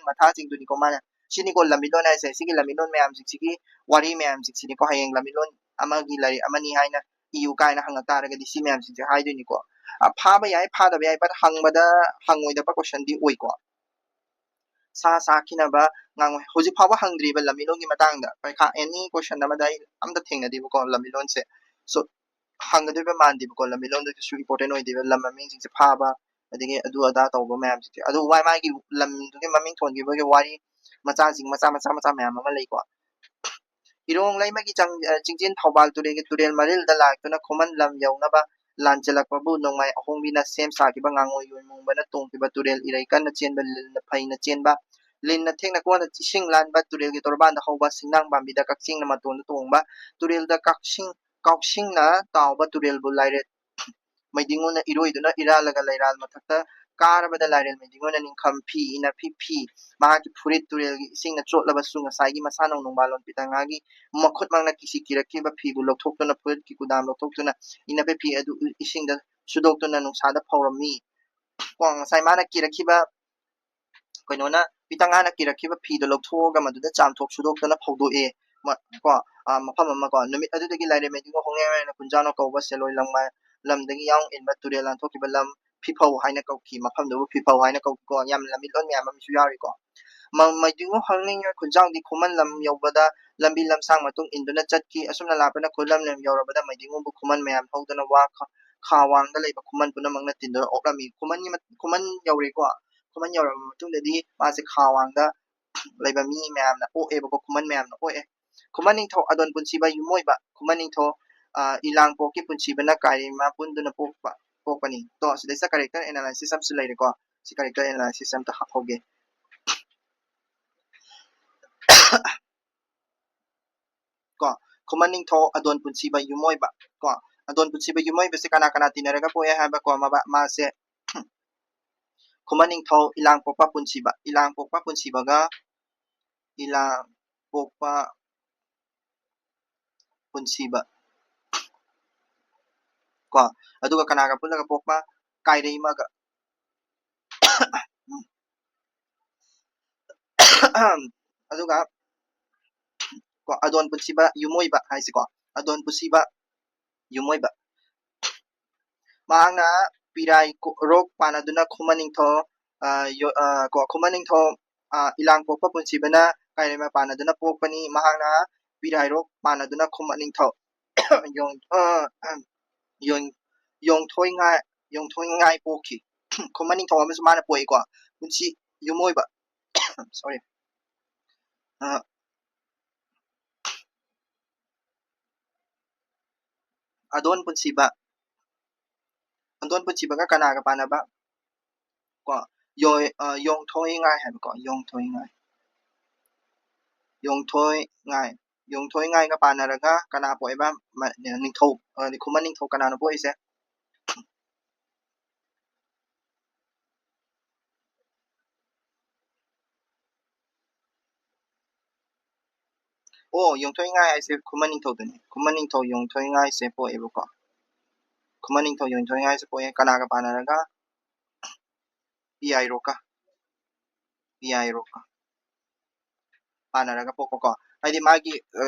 ꯃꯊꯥꯁꯤꯡꯗꯨꯅꯤꯀꯣ ꯃꯥꯅ ꯁꯤꯅꯤꯀꯣ ꯂꯝꯕꯤꯂꯣꯟ ꯍꯥꯏꯁꯦ ꯁꯤꯒꯤ ꯂꯝꯕꯤꯂꯣꯟ ꯃꯌꯥꯝꯁꯤꯡꯁꯤꯒꯤ ꯋꯥꯔꯤ ꯃꯌꯥꯝꯁꯤꯡꯁꯤꯅꯤꯀꯣ ꯍꯌꯦꯡ ꯂꯝꯕꯤꯂꯣꯟ ꯑꯃꯒꯤ ꯂꯥꯏꯔꯤꯛ ꯑꯃꯅꯤ ꯍꯥꯏꯅ ꯏꯌꯨ ꯀꯥꯏꯅ ꯍꯪꯉꯛ ꯇꯥꯔꯒꯗꯤ ꯁꯤ ꯃꯌꯥꯝꯁꯤꯡꯁꯦ ꯍꯥꯏꯗꯣꯏꯅꯤꯀꯣ ꯐꯥꯕ ꯌꯥꯏ ꯐꯥꯗꯕ ꯌꯥꯏ ꯕꯠ ꯍꯪꯉꯣꯏꯗꯕ ꯀꯣꯏꯁꯟꯗꯤ ꯑꯣꯏꯀꯣ ꯁꯥ ꯁꯥꯈꯤꯅꯕ ꯉꯥꯡꯉꯣꯏ ꯍꯧꯖꯤꯛ ꯐꯥꯎꯕ ꯍꯪꯗ꯭ꯔꯤꯕ ꯂꯝꯕꯤꯂꯣꯟꯒꯤ ꯃꯇꯥꯡꯗ ꯄꯩꯈꯥ ꯑꯦꯅꯤ ꯀꯣꯏꯁꯟ ꯑꯃꯗ ꯑꯩ ꯑꯝꯇ ꯊꯦꯡꯅꯗꯦꯕꯀꯣ ꯂꯝꯕꯤꯂꯣꯟꯁꯦ ꯁꯣ ꯍꯪꯒꯗꯣꯏꯕ ꯃꯥꯟꯗꯦꯕꯀꯣ ꯂꯝꯕꯤꯂꯣꯟꯗꯁꯨ ꯏꯝꯄꯣꯔꯇꯦꯟ ꯑꯣꯏꯗꯦꯕ ꯂꯝ ꯃꯃꯤꯡꯁꯤꯡꯁꯦ ꯐꯥꯕ ꯑꯗꯒꯤ ꯑꯗꯨ ꯑꯗꯥ ꯇꯧꯕ ꯃꯌꯥꯝꯁꯤꯡꯁꯦ ꯑꯗꯨ ꯃꯥꯒꯤ ꯂꯝꯗꯨꯒꯤ ꯃꯃꯤꯡ ꯊꯣꯟꯈꯤꯕꯒꯤ ꯋꯥꯔꯤ ꯃꯆꯥꯁꯤꯡ ꯃꯆꯥ ꯃꯌꯥꯝ ꯑꯃ ꯂꯩꯀꯣ ꯏꯔꯣꯡ ꯂꯩꯃꯒꯤ ꯆꯤꯡꯖꯤꯟ ꯊꯧꯕꯥꯜ ꯇꯨꯔꯦꯜꯒꯤ ꯇꯨꯔꯦꯜ ꯃꯔꯤꯜꯗ ꯂꯥꯛꯇꯨꯅ ꯈꯨꯃꯟ ꯂꯝ ꯌꯧꯅꯕ ꯂꯥꯟꯖꯜꯂꯛꯄꯕꯨ ꯅꯣꯡꯃꯥꯏ ꯑꯍꯣꯡꯕꯤꯅ ꯁꯦꯝ ꯁꯥꯈꯤꯕ ꯉꯥꯉꯣꯏ ꯌꯣꯏꯃꯣꯡꯕꯅ ꯇꯣꯡꯈꯤꯕ ꯇꯨꯔꯦꯜ ꯏꯔꯩ ꯀꯟꯅ ꯆꯦꯟꯕ ꯂꯤꯟꯅ ꯐꯩꯅ ꯆꯦꯟꯕ ꯂꯤꯟꯅ ꯊꯦꯡꯅ ꯀꯣꯟꯅ ꯏꯁꯤꯡ ꯂꯥꯟꯕ ꯇꯨꯔꯦꯜꯒꯤ ꯇꯣꯔꯕꯥꯟꯗ ꯍꯧꯕ ꯁꯤꯡꯅꯥꯡ ꯄꯥꯝꯕꯤꯗ ꯀꯛꯆꯤꯡꯅ ꯃꯇꯣꯟꯗ ꯇꯣꯡꯕ ꯇꯨꯔꯦꯜꯗ ꯀꯥꯎꯁꯤꯡꯅ ꯇꯥꯎꯕ ꯇꯨꯔꯦꯜꯕꯨ ꯂꯥꯏꯔꯦꯠ ꯃꯩꯗꯤꯡꯉꯨꯅ ꯏꯔꯣꯏꯗꯨꯅ ꯏꯔꯥꯜꯂꯒ ꯂꯩꯔꯥꯜ ꯃꯊꯛꯇ ꯀꯥꯔꯕꯗ ꯂꯥꯏꯔꯦꯜ ꯃꯩꯗꯤꯡꯉꯨꯅ ꯅꯤꯡꯈꯝ ꯐꯤ ꯏꯅꯐꯤ ꯐꯤ ꯃꯍꯥꯛꯀꯤ ꯐꯨꯔꯤꯠ ꯇꯨꯔꯦꯜꯒꯤ ꯏꯁꯤꯡꯅ ꯆꯣꯠꯂꯕꯁꯨ ꯉꯁꯥꯏꯒꯤ ꯃꯁꯥꯅꯧ ꯅꯣꯡꯕꯥꯂꯣꯟ ꯄꯤꯇꯪꯉꯥꯒꯤ ꯃꯈꯨꯠꯃꯛꯅ ꯀꯤꯔꯛꯈꯤꯕ ꯐꯤꯕꯨ ꯂꯧꯊꯣꯛꯇꯨꯅ ꯐꯨꯔꯤꯠꯀꯤ ꯀꯨꯗꯥꯝ ꯂꯧꯊꯣꯛꯇꯨꯅ ꯏꯅꯐꯤ ꯐꯤ ꯑꯗꯨ ꯏꯁꯤꯡꯗ ꯁꯨꯗꯣꯛꯇꯨꯅ ꯅꯨꯡꯁꯥꯗ ꯐꯧꯔꯝꯃꯤ ꯀꯣ ꯉꯁꯥꯏ ꯃꯥꯅ ꯀꯤꯔꯛꯈꯤꯕ ꯀꯩꯅꯣꯅ ꯄꯤꯇꯪꯉꯥꯅ ꯀꯤꯔꯛꯈꯤꯕ ꯐꯤꯗꯣ ꯂꯧꯊꯣꯛꯑꯒ ꯃꯗꯨꯗ ꯆꯥꯝꯊꯣꯛ ꯁꯨꯗꯣꯛꯇꯨꯅ ꯐꯧꯗꯣꯛꯑꯦ ꯀꯣ ꯃꯐꯝ ꯑꯃ ꯀꯣ ꯅꯨꯃꯤꯠ ꯑꯗꯨꯗꯒꯤ ꯂꯥꯏꯔꯦꯟ ꯃꯩꯗꯤꯡꯉꯨ ꯍꯣꯡꯉꯦꯅ ꯀꯨꯟꯖꯥꯎꯅ ꯀꯧꯕ ꯁꯦꯂꯣꯏ ꯂꯝꯗꯒꯤ ꯌꯥꯎ ꯏꯟꯕ ꯇꯨꯔꯦꯜ ꯂꯥꯟꯊꯣꯛꯈꯤꯕ ꯂꯝ ꯐꯤꯐꯧ ꯍꯥꯏꯅ ꯀꯧꯈꯤ ꯃꯐꯝꯗꯨꯕꯨ ꯐꯤꯐꯧ ꯍꯥꯏꯅ ꯀꯧꯈꯤꯀꯣ ꯌꯥꯝ ꯂꯝꯕꯤꯂꯣꯟ ꯃꯌꯥꯝ ꯑꯃꯁꯨ ꯌꯥꯎꯔꯤꯀꯣ ꯃꯩꯗꯤꯡꯉꯨ ꯍꯪꯅꯤꯡꯉ ꯈꯨꯟꯖꯥꯎꯗꯤ ꯈꯨꯃꯟ ꯂꯝ ꯌꯧꯕꯗ ꯂꯝꯕꯤ ꯂꯝꯁꯥꯡ ꯃꯇꯨꯡ ꯏꯟꯗꯨꯅ ꯆꯠꯈꯤ ꯑꯁꯨꯝꯅ ꯂꯥꯛꯄꯅ ꯈꯨꯂꯝ ꯌꯧꯔꯕꯗ ꯃꯩꯗꯤꯡꯉꯨꯕꯨ ꯈꯨꯃꯟ ꯃꯌꯥꯝ ꯍꯧꯗꯨꯅ ꯈꯥ ꯋꯥꯡꯗ ꯂꯩꯕ ꯈꯨꯃꯟ ꯄꯨꯝꯅꯃꯛꯅ ꯇꯤꯟꯗꯨꯅ ꯑꯣꯛꯂꯝꯃꯤ ꯈꯨꯃꯟ ꯌꯧꯔꯦꯀꯣ ꯈꯨꯃꯟ ꯌꯧꯔꯕ ꯃꯇꯨꯡꯗꯗꯤ ꯃꯥꯁꯦ ꯈꯥ ꯋꯥꯡꯗ ꯂꯩꯕ ꯃꯤ ꯃꯌꯥꯝꯅ ꯑꯣꯛꯑꯦꯕꯀꯣ ꯈꯨꯃꯟ ꯃꯌꯥꯝꯅ ꯑꯣꯛꯑꯦ ꯈꯨꯃꯟ ꯅꯤꯡꯊꯧ ꯑꯗꯣꯟ ꯄꯨꯟꯁꯤꯕ ꯌꯨꯝꯃꯣꯏꯕ ꯈꯨꯃꯟ ꯅꯤꯡꯊꯧ ꯏꯂꯥꯡꯄꯣꯛꯀꯤ ꯄꯨꯟꯁꯤꯕꯅ ꯀꯥꯏꯔꯦꯝꯃ ꯄꯨꯟꯗꯨꯅ ꯄꯣꯛꯄꯅꯤ ꯇꯣ ꯁꯤꯗꯩꯁꯤꯗ ꯀꯔꯦꯛꯇꯔ ꯑꯦꯅꯥꯂꯥꯏꯁꯤꯁ ꯑꯃꯁꯨ ꯂꯩꯔꯦꯀꯣ ꯁꯤ ꯀꯔꯦꯛꯇꯔ ꯑꯦꯅꯥꯂꯥꯏꯁꯤꯁ ꯑꯝꯇ ꯍꯥꯞꯍꯧꯒꯦ ꯀꯣ ꯈꯨꯃꯟ ꯅꯤꯡꯊꯧ ꯑꯗꯣꯟ ꯄꯨꯟꯁꯤꯕ ꯌꯨꯝꯃꯣꯏꯕ ꯀꯣ ꯑꯗꯣꯟ ꯄꯨꯟꯁꯤꯕ ꯌꯨꯝꯃꯣꯏꯕꯁꯦ ꯀꯅꯥ ꯇꯤꯟꯅꯔꯒ ꯄꯣꯛꯑꯦ ꯍꯥꯏꯕꯀꯣ ꯃꯥꯁꯦ ꯈꯨꯃꯟ ꯅꯤꯡꯊꯧ ꯏꯂꯥꯡꯄꯣꯛꯄ ꯄꯨꯟꯁꯤꯕꯒ ꯏꯂꯥꯡꯄꯣꯛꯄ ꯄꯨꯟꯁꯤꯕ ꯀꯣ ꯑꯗꯨꯒ ꯀꯅꯥꯒ ꯄꯨꯜꯂꯒ ꯄꯣꯛꯄ ꯀꯥꯏꯔꯩꯃꯒ ꯑꯗꯨꯒ ꯀꯣ ꯑꯗꯣꯟ ꯄꯨꯟꯁꯤꯕ ꯌꯨꯝꯃꯣꯏꯕ ꯍꯥꯏꯁꯤꯀꯣ ꯑꯗꯣꯟ ꯄꯨꯟꯁꯤꯕ ꯌꯨꯝꯃꯣꯏꯕ ꯃꯍꯥꯛꯅ ꯄꯤꯔꯥꯏꯔꯣꯛ ꯄꯥꯟꯅꯗꯨꯅ ꯈꯨꯃꯟ ꯅꯤꯡꯊꯧ ꯈꯨꯃꯟ ꯅꯤꯡꯊꯧ ꯏꯂꯥꯡꯄꯣꯛꯄ ꯄꯨꯟꯁꯤꯕꯅ ꯀꯥꯏꯔꯩꯃ ꯄꯥꯟꯅꯗꯨꯅ ꯄꯣꯛꯄꯅꯤ ꯃꯍꯥꯛꯅ ꯄꯤꯔꯥꯏꯔꯣꯛ ꯄꯥꯟꯅꯗꯨꯅ ꯈꯨꯃꯟ ꯅꯤꯡꯊꯧ ꯌꯣꯡꯊꯣꯏꯉꯥꯏ ꯄꯣꯛꯈꯤ ꯈꯨꯃꯟ ꯅꯤꯡꯊꯧ ꯑꯃꯁꯨ ꯃꯥꯅ ꯄꯣꯛꯏꯀꯣ ꯄꯨꯟꯁꯤ ꯌꯨꯝꯃꯣꯏꯕ ꯁꯣꯔꯤ ꯑꯗꯣꯟ ꯄꯨꯟꯁꯤꯕꯒ ꯀꯅꯥꯒ ꯄꯥꯟꯅꯕ ꯀꯣ ꯌꯣꯡꯊꯣꯏꯉꯥꯏ ꯍꯥꯏꯕꯀꯣ ꯌꯣꯡꯊꯣꯏꯉꯥꯏꯒ ꯄꯥꯟꯅꯔꯒ ꯀꯅꯥ ꯄꯣꯛꯑꯦꯕ ꯅꯤꯡꯊꯧ ꯈꯨꯃꯟ ꯅꯤꯡꯊꯧ ꯀꯅꯥꯅ ꯄꯣꯛꯏꯁꯦ ꯑꯣ ꯌꯣꯡꯊꯣꯏꯉꯥꯏ ꯍꯥꯏꯁꯦ ꯈꯨꯃꯟ ꯅꯤꯡꯊꯧꯗꯅꯤ ꯈꯨꯃꯟ ꯅꯤꯡꯊꯧ ꯌꯣꯡꯊꯣꯏꯉꯥꯏꯁꯦ ꯄꯣꯛꯑꯦꯕꯀꯣ ꯈꯨꯃꯟ ꯅꯤꯡꯊꯧ ꯌꯣꯡꯊꯣꯏꯉꯥꯏꯁꯦ ꯄꯣꯛꯑꯦ ꯀꯅꯥꯒ ꯄꯥꯟꯅꯔꯒ ꯄꯤꯌꯥꯏꯔꯣꯛꯀ ꯄꯥꯟꯅꯔꯒ ꯄꯣꯛꯄꯀꯣ ꯍꯥꯏꯗꯤ ꯃꯥꯒꯤ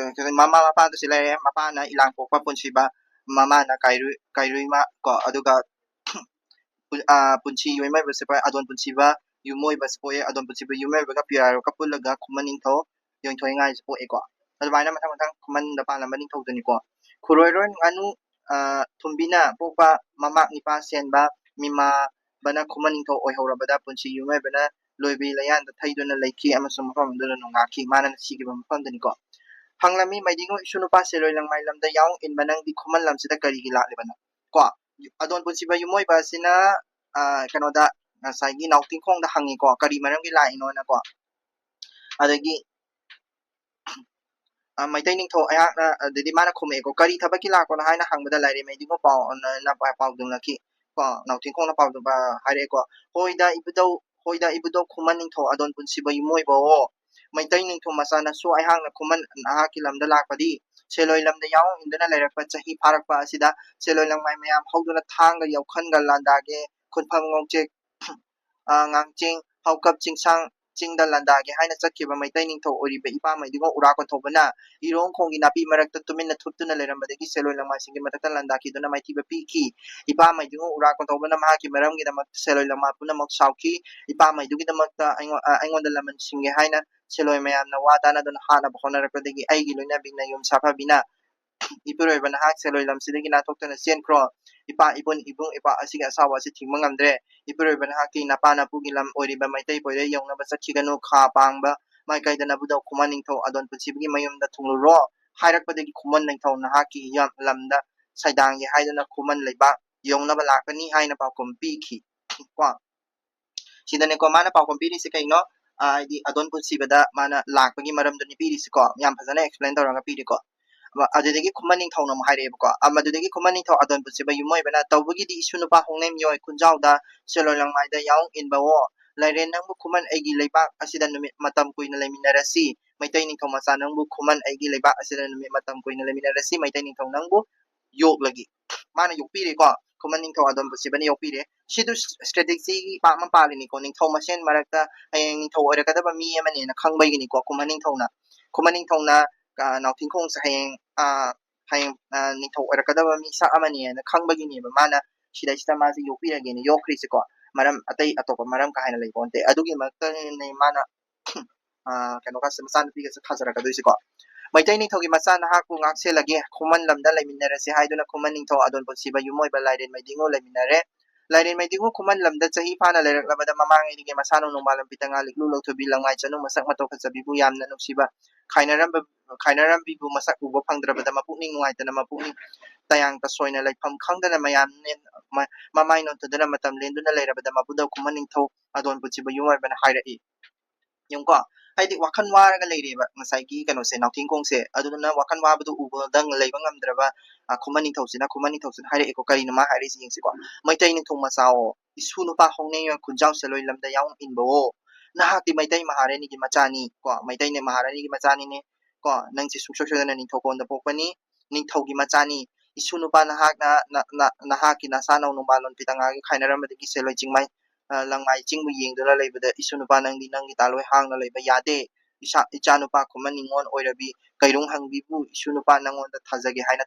ꯃꯃꯥ ꯃꯄꯥꯗꯨꯁꯨ ꯂꯩꯔꯦ ꯃꯄꯥꯅ ꯏꯂꯥꯡ ꯄꯣꯛꯄ ꯄꯨꯟꯁꯤꯕ ꯃꯃꯥꯅ ꯀꯥꯏꯔꯨꯏꯃ ꯀꯣ ꯑꯗꯨꯒ ꯄꯨꯟꯁꯤ ꯌꯣꯏꯃꯥꯏꯕꯁꯦ ꯄꯣꯛꯑꯦ ꯑꯗꯣꯟ ꯄꯨꯟꯁꯤꯕ ꯌꯨꯝꯃꯣꯏꯕꯁꯦ ꯄꯣꯛꯑꯦ ꯑꯗꯣꯟ ꯄꯨꯟꯁꯤꯕ ꯌꯨꯝꯃꯣꯏꯕꯒ ꯄꯤꯌꯥꯔꯒ ꯄꯨꯜꯂꯒ ꯈꯨꯃꯟ ꯅꯤꯡꯊꯧ ꯌꯣꯟꯊꯣꯏꯉꯥꯏꯁꯦ ꯄꯣꯛꯑꯦꯀꯣ ꯑꯗꯨꯃꯥꯏꯅ ꯃꯊꯪ ꯃꯊꯪ ꯈꯨꯃꯟꯗ ꯄꯥꯜꯂꯝꯕ ꯅꯤꯡꯊꯧꯗꯨꯅꯤꯀꯣ ꯈꯨꯔꯣꯏꯔꯣꯟ ꯉꯥꯅꯨ ꯊꯨꯝꯕꯤꯅ ꯄꯣꯛꯄ ꯃꯃꯥꯛ ꯅꯤꯄꯥ ꯁꯦꯟꯕ ꯃꯤꯃꯥꯕꯅ ꯈꯨꯃꯟ ꯅꯤꯡꯊꯧ ꯑꯣꯏꯍꯧꯔꯕꯗ ꯄꯨꯟꯁꯤ ꯌꯨꯝꯃꯩꯕꯅ ꯂꯣꯏꯕꯤ ꯂꯌꯥꯟꯗ ꯊꯩꯗꯨꯅ ꯂꯩꯈꯤ ꯑꯃꯁꯨꯡ ꯃꯐꯝ ꯑꯗꯨꯗ ꯅꯣꯡꯉꯥꯈꯤ ꯃꯥꯅ ꯁꯤꯈꯤꯕ ꯃꯐꯝꯗꯅꯤꯀꯣ ꯍꯪꯂꯝꯃꯤ ꯃꯩꯗꯤꯡꯉꯨ ꯏꯁꯨ ꯅꯨꯄꯥ ꯁꯦꯂꯣꯏ ꯂꯪꯃꯥꯏ ꯂꯝꯗ ꯌꯥꯎ ꯏꯟꯕ ꯅꯪꯗꯤ ꯈꯨꯃꯟ ꯂꯝꯁꯤꯗ ꯀꯔꯤꯒꯤ ꯂꯥꯛꯂꯤꯕꯅꯣ ꯀꯣ ꯑꯗꯣꯟ ꯄꯨꯟꯁꯤꯕ ꯌꯨꯝꯃꯣꯏꯕ ꯑꯁꯤꯅ ꯀꯩꯅꯣꯗ ꯉꯁꯥꯏꯒꯤ ꯅꯥꯎꯇꯤꯡꯈꯣꯡꯗ ꯍꯪꯉꯤꯀꯣ ꯀꯔꯤ ꯃꯔꯝꯒꯤ ꯂꯥꯛꯏꯅꯣꯅꯀꯣ ꯑꯗꯒꯤ ꯃꯩꯇꯩ ꯅꯤꯡꯊꯧ ꯑꯩꯍꯥꯛꯅ ꯑꯗꯨꯗꯤ ꯃꯥꯅ ꯈꯨꯝꯃꯛꯑꯦꯀꯣ ꯀꯔꯤ ꯊꯕꯛꯀꯤ ꯂꯥꯛꯄꯅꯣ ꯍꯥꯏꯅ ꯍꯪꯕꯗ ꯂꯥꯏꯔꯦꯝꯃꯩꯗꯤꯡꯉꯣ ꯄꯥꯎꯗꯝꯅꯈꯤ ꯀꯣ ꯅꯥꯎꯇꯤꯡꯈꯣꯡꯅ ꯍꯥꯏꯔꯛꯑꯦꯀꯣ ꯍꯣꯏꯗ ꯏꯕꯨꯙꯧ ꯈꯨꯃꯟ ꯅꯤꯡꯊꯧ ꯑꯗꯣꯟ ꯄꯨꯟꯁꯤꯕ ꯌꯨꯝꯃꯣꯏꯕꯋꯣ ꯃꯩꯇꯩ ꯅꯤꯡꯊꯧ ꯃꯆꯥꯅꯁꯨ ꯑꯩꯍꯥꯛꯅ ꯈꯨꯃꯟ ꯅꯍꯥꯛꯀꯤ ꯂꯝꯗ ꯂꯥꯛꯄꯗꯤ ꯁꯦꯂꯣꯏ ꯂꯝꯗ ꯌꯥꯎ ꯏꯟꯗꯨꯅ ꯂꯩꯔꯛꯄ ꯆꯍꯤ ꯐꯥꯔꯛꯄ ꯑꯁꯤꯗ ꯁꯦꯂꯣꯏ ꯂꯪꯃꯥꯏ ꯃꯌꯥꯝ ꯍꯧꯗꯨꯅ ꯊꯥꯡꯒ ꯌꯥꯎꯈꯟꯒ ꯂꯥꯟꯗꯥꯒꯦ ꯈꯨꯟꯐꯝ ꯉꯧꯆꯦꯛ ꯉꯥꯡꯆꯤꯡ ꯍꯧꯀꯞ ꯆꯤꯡꯁꯥꯡ ꯆꯤꯡꯗ ꯂꯥꯟꯗꯥꯒꯦ ꯍꯥꯏꯅ ꯆꯠꯈꯤꯕ ꯃꯩꯇꯩ ꯅꯤꯡꯊꯧ ꯑꯣꯏꯔꯤꯕ ꯏꯄꯥꯃꯩꯗꯤꯉꯣ ꯎꯔꯥꯀꯣꯟꯊꯧꯕꯅ ꯏꯔꯣꯡꯈꯣꯡꯒꯤ ꯅꯥꯄꯤ ꯃꯔꯛꯇ ꯇꯨꯃꯤꯟꯅ ꯊꯨꯞꯇꯨꯅ ꯂꯩꯔꯝꯕꯗꯒꯤ ꯁꯦꯂꯣꯏ ꯂꯪꯃꯥꯏꯁꯤꯡꯒꯤ ꯃꯊꯛꯇ ꯂꯥꯟꯗꯥꯈꯤꯗꯨꯅ ꯃꯥꯏꯊꯤꯕ ꯄꯤꯈꯤ ꯏꯄꯥꯃꯩꯗꯤꯉꯣ ꯎꯔꯥꯀꯣꯟꯊꯧꯕꯅ ꯃꯍꯥꯛꯀꯤ ꯃꯔꯝꯒꯤꯗꯃꯛꯇ ꯁꯦꯂꯣꯏ ꯂꯪꯃꯥꯏ ꯄꯨꯝꯅꯃꯛ ꯁꯥꯎꯈꯤ ꯏꯄꯥꯃꯩꯗꯨꯒꯤꯗꯃꯛꯇ ꯑꯩꯉꯣꯟꯗ ꯂꯃꯟ ꯁꯤꯡꯒꯦ ꯍꯥꯏꯅ ꯁꯦꯂꯣꯏ ꯃꯌꯥꯝꯅ ꯋꯥ ꯇꯥꯟꯅꯗꯨꯅ ꯍꯥꯠꯅꯕ ꯍꯣꯠꯅꯔꯛꯄꯗꯒꯤ ꯑꯩꯒꯤ ꯂꯣꯏꯅꯕꯤ ꯅꯌꯨꯝ ꯁꯥꯐꯕꯤꯅ ꯏꯄꯨꯔꯣꯏꯕ ꯅꯍꯥꯛ ꯁꯦꯂꯣꯏ ꯂꯝꯁꯤꯗꯒꯤ ꯅꯥꯟꯊꯣꯛꯇꯨꯅ ꯆꯦꯟꯈ꯭ꯔꯣ ꯏꯄꯥ ꯏꯕꯨꯡ ꯏꯄꯥ ꯑꯁꯤꯒꯤ ꯑꯁꯥꯎꯕ ꯑꯁꯤ ꯊꯤꯡꯕ ꯉꯝꯗ꯭ꯔꯦ ꯏꯄꯨꯔꯣꯏꯕ ꯅꯍꯥꯛꯀꯤ ꯅꯄꯥ ꯅꯄꯨꯒꯤ ꯂꯝ ꯑꯣꯏꯔꯤꯕ ꯃꯩꯇꯩ ꯄꯣꯏꯔꯩ ꯌꯧꯅꯕ ꯆꯠꯈꯤꯒꯅꯨ ꯈꯥ ꯄꯥꯡꯕ ꯃꯥꯏꯀꯩꯗ ꯅꯕꯨꯙꯧ ꯈꯨꯃꯟ ꯅꯤꯡꯊꯧ ꯑꯗꯣꯟ ꯄꯨꯟꯁꯤꯕꯒꯤ ꯃꯌꯨꯝꯗ ꯊꯨꯡꯂꯨꯔꯣ ꯍꯥꯏꯔꯛꯄꯗꯒꯤ ꯈꯨꯃꯟ ꯅꯤꯡꯊꯧ ꯅꯍꯥꯛꯀꯤ ꯂꯝꯗ ꯁꯩꯗꯥꯡꯒꯦ ꯍꯥꯏꯗꯨꯅ ꯈꯨꯃꯟ ꯂꯩꯕꯥꯛ ꯌꯧꯅꯕ ꯂꯥꯛꯀꯅꯤ ꯍꯥꯏꯅ ꯄꯥꯎꯈꯨꯝ ꯄꯤꯈꯤ ꯀꯣ ꯁꯤꯗꯅꯦꯀꯣ ꯃꯥꯅ ꯄꯥꯎꯈꯨꯝ ꯄꯤꯔꯤꯁꯤ ꯀꯩꯅꯣ ꯍꯥꯏꯗꯤ ꯑꯗꯣꯟ ꯄꯨꯟꯁꯤꯕꯗ ꯃꯥꯅ ꯂꯥꯛꯄꯒꯤ ꯃꯔꯝꯗꯨꯅꯤ ꯄꯤꯔꯤꯁꯤꯀꯣ ꯌꯥꯝ ꯐꯖꯅ ꯑꯦꯛꯁꯄ꯭ꯂꯦꯟ ꯇꯧꯔꯒ ꯄꯤꯔꯤꯀꯣ ꯑꯗꯨꯗꯒꯤ ꯈꯨꯃꯟ ꯅꯤꯡꯊꯧꯅ ꯑꯃꯨꯛ ꯍꯥꯏꯔꯛꯑꯦꯕꯀꯣ ꯃꯗꯨꯗꯒꯤ ꯈꯨꯃꯟ ꯅꯤꯡꯊꯧ ꯑꯗꯣꯟ ꯄꯨꯟꯁꯤꯕ ꯌꯨꯝꯃꯣꯏꯕꯅ ꯇꯧꯕꯒꯤꯗꯤ ꯏꯁꯨ ꯅꯨꯄꯥ ꯍꯣꯡꯅꯩ ꯃꯤꯑꯣꯏ ꯈꯨꯟꯖꯥꯎꯗ ꯁꯦꯂꯣꯏ ꯂꯪꯃꯥꯏꯗ ꯌꯥꯎ ꯏꯟꯕꯋꯣ ꯂꯩꯔꯦꯟ ꯅꯪꯕꯨ ꯈꯨꯃꯟ ꯑꯩꯒꯤ ꯂꯩꯕꯥꯛ ꯑꯁꯤꯗ ꯅꯨꯃꯤꯠ ꯃꯇꯝ ꯀꯨꯏꯅ ꯂꯩꯃꯤꯟꯅꯔꯁꯤ ꯃꯩꯇꯩ ꯅꯤꯡꯊꯧ ꯃꯆꯥ ꯅꯪꯕꯨ ꯈꯨꯃꯟ ꯑꯩꯒꯤ ꯂꯩꯕꯥꯛ ꯑꯁꯤꯗ ꯅꯨꯃꯤꯠ ꯃꯇꯝ ꯀꯨꯏꯅ ꯂꯩꯃꯤꯟꯅꯔꯁꯤ ꯃꯩꯇꯩ ꯅꯤꯡꯊꯧ ꯅꯪꯕꯨ ꯌꯣꯛꯂꯒꯤ ꯃꯥꯅ ꯌꯣꯛꯄꯤꯔꯦꯀꯣ ꯈꯨꯃꯟ ꯅꯤꯡꯊꯧ ꯑꯗꯣꯟ ꯄꯨꯟꯁꯤꯕꯅ ꯌꯣꯛꯄꯤꯔꯦ ꯁꯤꯗꯨ ꯁ꯭ꯇ꯭ꯔꯦꯇꯦꯖꯤꯒꯤ ꯄꯥꯛ ꯑꯃ ꯄꯥꯜꯂꯤꯅꯤꯀꯣ ꯅꯤꯡꯊꯧ ꯃꯁꯦꯟ ꯃꯔꯛꯇ ꯍꯌꯦꯡ ꯅꯤꯡꯊꯧ ꯑꯣꯏꯔꯛꯀꯗꯕ ꯃꯤ ꯑꯃꯅꯦꯅ ꯈꯪꯕꯒꯤꯅꯤꯀꯣ ꯈꯨꯃꯟ ꯅꯤꯡꯊꯧꯅ ꯅꯥꯎꯊꯤꯡꯈꯣꯡꯁꯦ ꯍꯌꯦꯡ ꯅꯤꯡꯊꯧ ꯑꯣꯏꯔꯛꯀꯗꯕ ꯃꯤꯁꯛ ꯑꯃꯅꯦꯅ ꯈꯪꯕꯒꯤꯅꯦꯕ ꯃꯥꯅ ꯁꯤꯗꯩꯁꯤꯗ ꯃꯥꯁꯦ ꯌꯣꯛꯄꯤꯔꯒꯦꯅ ꯌꯣꯛꯈ꯭ꯔꯤꯁꯤꯀꯣ ꯃꯔꯝ ꯑꯇꯩ ꯑꯇꯣꯞꯄ ꯃꯔꯝ ꯀꯥ ꯍꯦꯟꯅ ꯂꯩꯕ ꯅꯠꯇꯦ ꯑꯗꯨꯒꯤꯃꯛꯇꯅꯦ ꯃꯥꯅ ꯀꯩꯅꯣꯒꯁꯦ ꯃꯆꯥꯅꯨꯄꯤꯒꯁꯦ ꯊꯥꯖꯔꯛꯀꯗꯣꯏꯁꯤꯀꯣ ꯃꯩꯇꯩ ꯅꯤꯡꯊꯧꯒꯤ ꯃꯆꯥ ꯅꯍꯥꯛꯄꯨ ꯉꯥꯛꯁꯦꯜꯂꯒꯦ ꯈꯨꯃꯟ ꯂꯝꯗ ꯂꯩꯃꯤꯟꯅꯔꯁꯤ ꯍꯥꯏꯗꯨꯅ ꯈꯨꯃꯟ ꯅꯤꯡꯊꯧ ꯑꯗꯣꯟ ꯄꯨꯟꯁꯤꯕ ꯌꯨꯝꯃꯣꯏꯕ ꯂꯥꯏꯔꯦꯟ ꯃꯩꯗꯤꯡꯉꯨ ꯂꯩꯃꯤꯟꯅꯔꯦ ꯂꯥꯏꯔꯦꯟ ꯃꯩꯗꯤꯡꯉꯨ ꯈꯨꯃꯟ ꯂꯝꯗ ꯆꯍꯤ ꯐꯥꯅ ꯂꯩꯔꯛꯂꯕꯗ ꯃꯃꯥꯡꯉꯩꯗꯒꯤ ꯃꯁꯥꯅ ꯅꯣꯡꯕꯥꯜ ꯄꯤꯇꯉꯥ ꯂꯤꯛꯂꯨ ꯂꯧꯊꯣꯏꯕꯤ ꯂꯪꯃꯥꯏ ꯆꯅꯨ ꯃꯁꯛ ꯃꯇꯧ ꯐꯖꯕꯤꯕꯨ ꯌꯥꯝꯅ ꯅꯨꯡꯁꯤꯕ ꯈꯥꯏꯅꯔꯝꯕꯤꯕꯨ ꯃꯁꯛ ꯎꯕ ꯐꯪꯗ꯭ꯔꯕꯗ ꯃꯄꯨꯛꯅꯤꯡ ꯅꯨꯡꯉꯥꯏꯇꯅ ꯃꯄꯨꯛꯅꯤꯡ ꯇꯌꯥꯡ ꯇꯁꯣꯏꯅ ꯂꯩꯐꯝ ꯈꯪꯗꯅ ꯃꯃꯥꯏ ꯅꯣꯟꯊꯗꯨꯅ ꯃꯇꯝ ꯂꯦꯟꯗꯨꯅ ꯂꯩꯔꯕꯗ ꯃꯕꯨꯙꯧ ꯈꯨꯃꯟ ꯅꯤꯡꯊꯧ ꯑꯗꯣꯟ ꯄꯨꯟꯁꯤꯕ ꯌꯨꯝꯑꯣꯏꯕꯅ ꯍꯥꯏꯔꯛꯏ ꯌꯦꯡꯉꯨꯀꯣ ꯍꯥꯏꯗꯤ ꯋꯥꯈꯜ ꯋꯥꯔꯒ ꯂꯩꯔꯦꯕ ꯉꯁꯥꯏꯒꯤ ꯀꯩꯅꯣꯁꯦ ꯅꯥꯎꯊꯤꯡꯈꯣꯡꯁꯦ ꯑꯗꯨꯗꯨꯅ ꯋꯥꯈꯜ ꯋꯥꯕꯗꯨ ꯎꯕꯗꯪ ꯂꯩꯕ ꯉꯝꯗ꯭ꯔꯕ ꯈꯨꯃꯟ ꯅꯤꯡꯊꯧꯁꯤꯅ ꯍꯥꯏꯔꯛꯑꯦꯀꯣ ꯀꯔꯤꯅꯣ ꯃꯥ ꯍꯥꯏꯔꯤꯁꯤ ꯌꯦꯡꯁꯤꯀꯣ ꯃꯩꯇꯩ ꯅꯤꯡꯊꯧ ꯃꯆꯥꯋꯣ ꯏꯁꯨ ꯅꯨꯄꯥ ꯍꯣꯡꯅꯩ ꯈꯨꯟꯖꯥꯎ ꯁꯦꯂꯣꯏ ꯂꯝꯗ ꯌꯥꯎ ꯏꯟꯕꯋꯣ ꯅꯍꯥꯛꯇꯤ ꯃꯩꯇꯩ ꯃꯍꯥꯔꯥꯅꯤꯒꯤ ꯃꯆꯥꯅꯤ ꯀꯣ ꯃꯩꯇꯩ ꯃꯍꯥꯔꯥꯅꯤꯒꯤ ꯃꯆꯥꯅꯤꯅꯦ ꯀꯣ ꯅꯪꯁꯦ ꯁꯨꯡꯁꯣꯏ ꯁꯣꯏꯗꯅ ꯅꯤꯡꯊꯧꯀꯣꯟꯗ ꯄꯣꯛꯄꯅꯤ ꯅꯤꯡꯊꯧꯒꯤ ꯃꯆꯥꯅꯤ ꯏꯁꯨ ꯅꯨꯄꯥ ꯅꯍꯥꯛꯀꯤ ꯅꯁꯥꯅꯧ ꯅꯣꯡꯕꯥꯜꯂꯣꯟ ꯄꯤꯇꯉꯥꯒꯤ ꯈꯥꯏꯅꯔꯝꯕꯗꯒꯤ ꯁꯦꯂꯣꯏ ꯆꯤꯡꯃꯥꯏ ꯂꯪꯃꯥꯏ ꯆꯤꯡꯕꯨ ꯌꯦꯡꯗꯨꯅ ꯂꯩꯕꯗ ꯏꯁꯨ ꯅꯨꯄꯥ ꯅꯪꯗꯤ ꯅꯪꯒꯤ ꯇꯥꯂꯣꯏ ꯍꯥꯡꯅ ꯂꯩꯕ ꯌꯥꯗꯦ ꯏꯆꯥ ꯅꯨꯄꯥ ꯈꯨꯃꯟ ꯅꯤꯉꯣꯜ ꯑꯣꯏꯔꯕꯤ ꯀꯩꯔꯨꯡ ꯍꯪꯕꯤꯕꯨ ꯏꯁꯨ ꯅꯨꯄꯥ ꯅꯪꯉꯣꯟꯗ ꯊꯥꯖꯒꯦ ꯍꯥꯏꯅ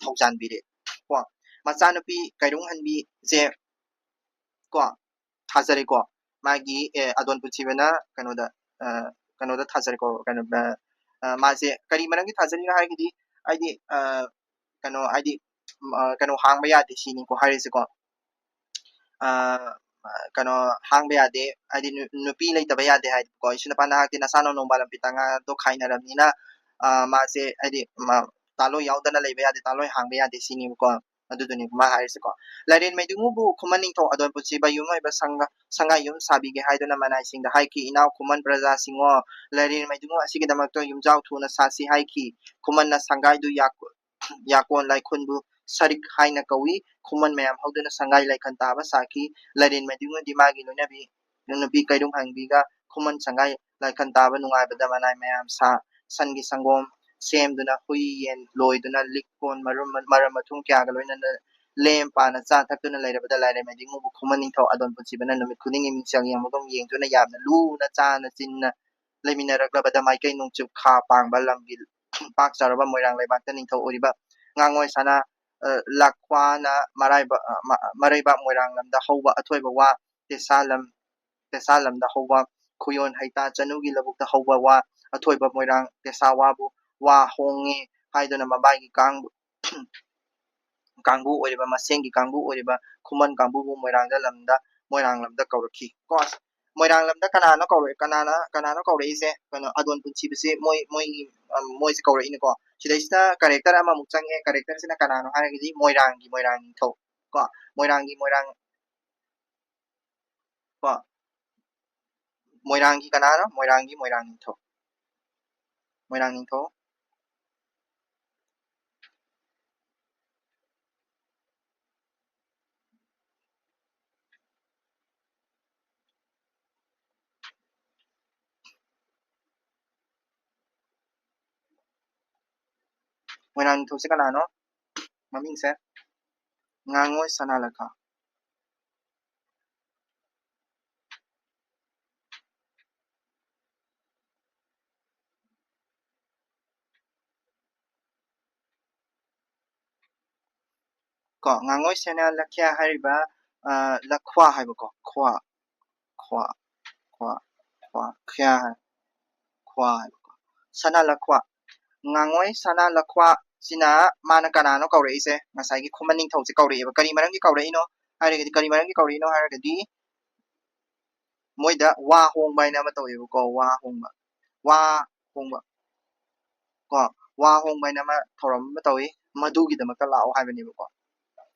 ꯊꯧꯖꯥꯟꯕꯤꯔꯦ ꯀꯣ ꯃꯆꯥꯅꯨꯄꯤ ꯀꯩꯔꯨꯡ ꯍꯟꯕꯤꯁꯦ ꯀꯣ ꯊꯥꯖꯔꯦꯀꯣ ꯃꯥꯒꯤ ꯑꯗꯣꯟ ꯄꯨꯟꯁꯤꯕꯅ ꯀꯩꯅꯣꯗ ꯊꯥꯖꯔꯦꯀꯣ ꯃꯥꯁꯦ ꯀꯔꯤ ꯃꯔꯝꯒꯤ ꯊꯥꯖꯔꯤꯅꯣ ꯍꯥꯏꯔꯒꯗꯤ ꯍꯥꯏꯗꯤ ꯍꯥꯏꯗꯤ ꯀꯩꯅꯣ ꯍꯥꯡꯕ ꯌꯥꯗꯦ ꯁꯤꯅꯤꯀꯣ ꯍꯥꯏꯔꯤꯁꯦꯀꯣ ꯀꯩꯅꯣ ꯍꯥꯡꯕ ꯌꯥꯗꯦ ꯍꯥꯏꯗꯤ ꯅꯨꯄꯤ ꯂꯩꯇꯕ ꯌꯥꯗꯦ ꯍꯥꯏꯗꯤꯀꯣ ꯏꯁꯨ ꯅꯨꯄꯥ ꯅꯍꯥꯛꯇꯤ ꯅꯁꯥꯅ ꯅꯣꯡꯕꯥꯜ ꯂꯝꯄꯤ ꯇꯉꯥꯗꯣ ꯈꯥꯏꯅꯔꯕꯅꯤꯅ ꯃꯥꯁꯦ ꯍꯥꯏꯗꯤ ꯇꯥꯂꯣꯏ ꯌꯥꯎꯗꯅ ꯂꯩꯕ ꯌꯥꯗꯦ ꯇꯥꯂꯣꯏ ꯍꯥꯡꯕ ꯌꯥꯗꯦ ꯁꯤꯅꯤꯕꯀꯣ ꯑꯗꯨꯗꯨꯅꯤ ꯃꯥ ꯍꯥꯏꯔꯤꯁꯦꯀꯣ ꯂꯥꯏꯔꯦꯟ ꯃꯩꯗꯤꯡꯉꯨꯕꯨ ꯈꯨꯃꯟ ꯅꯤꯡꯊꯧ ꯑꯗꯣꯟ ꯄꯨꯟꯁꯤꯕ ꯌꯨꯝꯑꯣꯏꯕ ꯁꯪꯒꯥꯏ ꯌꯨꯝ ꯁꯥꯕꯤꯒꯦ ꯍꯥꯏꯗꯨꯅ ꯃꯅꯥꯏꯁꯤꯡꯗ ꯍꯥꯏꯈꯤ ꯏꯅꯥꯎ ꯈꯨꯃꯟ ꯄ꯭ꯔꯖꯥꯁꯤꯡꯉꯣ ꯂꯥꯏꯔꯦꯟ ꯃꯩꯗꯤꯡꯉꯨ ꯑꯁꯤꯒꯤꯗꯃꯛꯇ ꯌꯨꯝꯖꯥꯎ ꯊꯨꯅ ꯁꯥꯁꯤ ꯍꯥꯏꯈꯤ ꯈꯨꯃꯟꯅ ꯁꯪꯒꯥꯏꯗꯨ ꯌꯥꯀꯣꯟ ꯂꯥꯏꯈꯨꯟꯕꯨ ꯁꯔꯤꯛ ꯍꯥꯏꯅ ꯀꯧꯏ ꯈꯨꯃꯟ ꯃꯌꯥꯝ ꯍꯧꯗꯨꯅ ꯁꯪꯒꯥꯏ ꯂꯥꯏꯈꯟ ꯇꯥꯕ ꯁꯥꯈꯤ ꯂꯥꯏꯔꯦꯟ ꯃꯩꯗꯤꯡꯉꯨꯗꯤ ꯃꯥꯒꯤ ꯂꯣꯏꯅꯕꯤ ꯅꯨꯄꯤ ꯀꯩꯔꯨꯡ ꯍꯪꯕꯤꯒ ꯈꯨꯃꯟ ꯁꯪꯒꯥꯏ ꯂꯥꯏꯈꯟ ꯇꯥꯕ ꯅꯨꯡꯉꯥꯏꯕꯗ ꯃꯅꯥꯏ ꯃꯌꯥꯝ ꯁꯟꯒꯤ ꯁꯪꯒꯣꯝ ꯁꯦꯝꯗꯨꯅ ꯍꯨꯏ ꯌꯦꯟ ꯂꯣꯏꯗꯨꯅ ꯂꯤꯛ ꯀꯣꯟ ꯃꯔꯝ ꯃꯊꯨꯝ ꯀꯌꯥꯒ ꯂꯣꯏꯅꯅ ꯂꯦꯝ ꯄꯥꯅ ꯆꯥ ꯊꯛꯇꯨꯅ ꯂꯩꯔꯕꯗ ꯂꯥꯏꯔꯦꯟ ꯃꯩꯗꯤꯡꯉꯨꯕꯨ ꯈꯨꯃꯟ ꯅꯤꯡꯊꯧ ꯑꯗꯣꯟ ꯄꯨꯟꯁꯤꯕꯅ ꯅꯨꯃꯤꯠ ꯈꯨꯗꯤꯡꯒꯤ ꯃꯤꯡꯁꯦꯜ ꯌꯦꯡꯕꯒꯨꯝ ꯌꯦꯡꯗꯨꯅ ꯌꯥꯝꯅ ꯂꯨꯅ ꯆꯥꯅ ꯆꯤꯟꯅ ꯂꯩꯃꯤꯟꯅꯔꯛꯂꯕꯗ ꯃꯥꯏꯀꯩ ꯅꯣꯡꯆꯨꯞ ꯈꯥ ꯄꯥꯡꯕ ꯂꯝꯒꯤ ꯄꯥꯛ ꯆꯥꯎꯔꯕ ꯃꯣꯏꯔꯥꯡ ꯂꯩꯕꯥꯛꯇ ꯅꯤꯡꯊꯧ ꯑꯣꯏꯔꯤꯕ ꯉꯥꯉꯣꯏ ꯁꯅꯥ ꯂꯥꯛꯈ꯭ꯋꯥꯅ ꯃꯔꯩꯕꯥꯛ ꯃꯣꯏꯔꯥꯡ ꯂꯝꯗ ꯍꯧꯕ ꯑꯊꯣꯏꯕ ꯋꯥ ꯇꯦꯁꯥ ꯂꯝꯗ ꯍꯧꯕ ꯈꯨꯌꯣꯟ ꯍꯩꯇꯥ ꯆꯅꯨꯒꯤ ꯂꯧꯕꯨꯛꯇ ꯍꯧꯕ ꯋꯥ ꯑꯊꯣꯏꯕ ꯃꯣꯏꯔꯥꯡ ꯇꯦꯁꯥ ꯋꯥꯕꯨ ꯋꯥ ꯍꯣꯡꯉꯦ ꯍꯥꯏꯗꯨꯅ ꯃꯕꯥꯏꯒꯤ ꯀꯥꯡꯕꯨ ꯑꯣꯏꯔꯤꯕ ꯃꯁꯦꯡꯒꯤ ꯀꯥꯡꯕꯨ ꯑꯣꯏꯔꯤꯕ ꯈꯨꯃꯟ ꯀꯥꯡꯕꯨꯕꯨ ꯃꯣꯏꯔꯥꯡ ꯂꯝꯗ ꯀꯧꯔꯛꯈꯤ ꯀꯣ ꯃꯣꯏꯔꯥꯡ ꯂꯝꯗ ꯀꯅꯥꯅ ꯀꯧꯔꯛꯏꯁꯦ ꯀꯩꯅꯣ ꯑꯗꯣꯟ ꯄꯨꯟꯁꯤꯕꯁꯦ ꯃꯣꯏꯁꯦ ꯀꯧꯔꯛꯏꯅꯦꯀꯣ ꯁꯤꯗꯩꯁꯤꯗ ꯀꯦꯔꯦꯛꯇꯔ ꯑꯃꯃꯨꯛ ꯆꯪꯉꯦ ꯀꯦꯔꯦꯛꯇꯔꯁꯤꯅ ꯀꯅꯥꯅꯣ ꯍꯥꯏꯔꯒꯗꯤ ꯃꯣꯏꯔꯥꯡ ꯅꯤꯡꯊꯧ ꯀꯣ ꯀꯣ ꯀꯅꯥꯅꯣ ꯃꯣꯏꯔꯥꯡ ꯅꯤꯡꯊꯧ ꯃꯣꯏꯔꯥꯡ ꯅꯤꯡꯊꯧ ꯃꯣꯏꯔꯥꯡ ꯅꯤꯡꯊꯧꯁꯦ ꯀꯅꯥꯅꯣ ꯃꯃꯤꯡꯁꯦ ꯉꯥꯉꯣꯏ ꯁꯅꯥꯂꯈꯥ ꯀꯣ ꯉꯥꯉꯣꯏ ꯁꯅꯥꯂꯈ꯭ꯌꯥ ꯍꯥꯏꯔꯤꯕ ꯂꯈ꯭ꯋꯥ ꯍꯥꯏꯕꯀꯣ ꯈ꯭ꯋꯥ ꯈ꯭ꯌꯥ ꯈ꯭ꯋꯥ ꯍꯥꯏꯕꯀꯣ ꯁꯅꯥꯂꯈ꯭ꯋꯥ ꯉꯥꯉꯣꯏ ꯁꯅꯥꯂꯈ꯭ꯋꯥ ꯁꯤꯅ ꯃꯥꯅ ꯀꯅꯥꯅꯣ ꯀꯧꯔꯛꯏꯁꯦ ꯉꯁꯥꯏꯒꯤ ꯈꯨꯃꯟ ꯅꯤꯡꯊꯧꯁꯦ ꯀꯧꯔꯛꯑꯦꯕ ꯀꯔꯤ ꯃꯔꯝꯒꯤ ꯀꯧꯔꯛꯏꯅꯣ ꯍꯥꯏꯔꯒꯗꯤ ꯃꯣꯏꯗ ꯋꯥ ꯍꯣꯡꯕ ꯍꯥꯏꯅ ꯑꯃ ꯇꯧꯋꯦꯕꯀꯣ ꯋꯥ ꯍꯣꯡꯕ ꯀꯣ ꯋꯥ ꯍꯣꯡꯕ ꯍꯥꯏꯅ ꯑꯃ ꯊꯧꯔꯝ ꯑꯃ ꯇꯧꯋꯤ ꯃꯗꯨꯒꯤꯗꯃꯛꯇ ꯂꯥꯛꯑꯣ ꯍꯥꯏꯕꯅꯦꯕꯀꯣ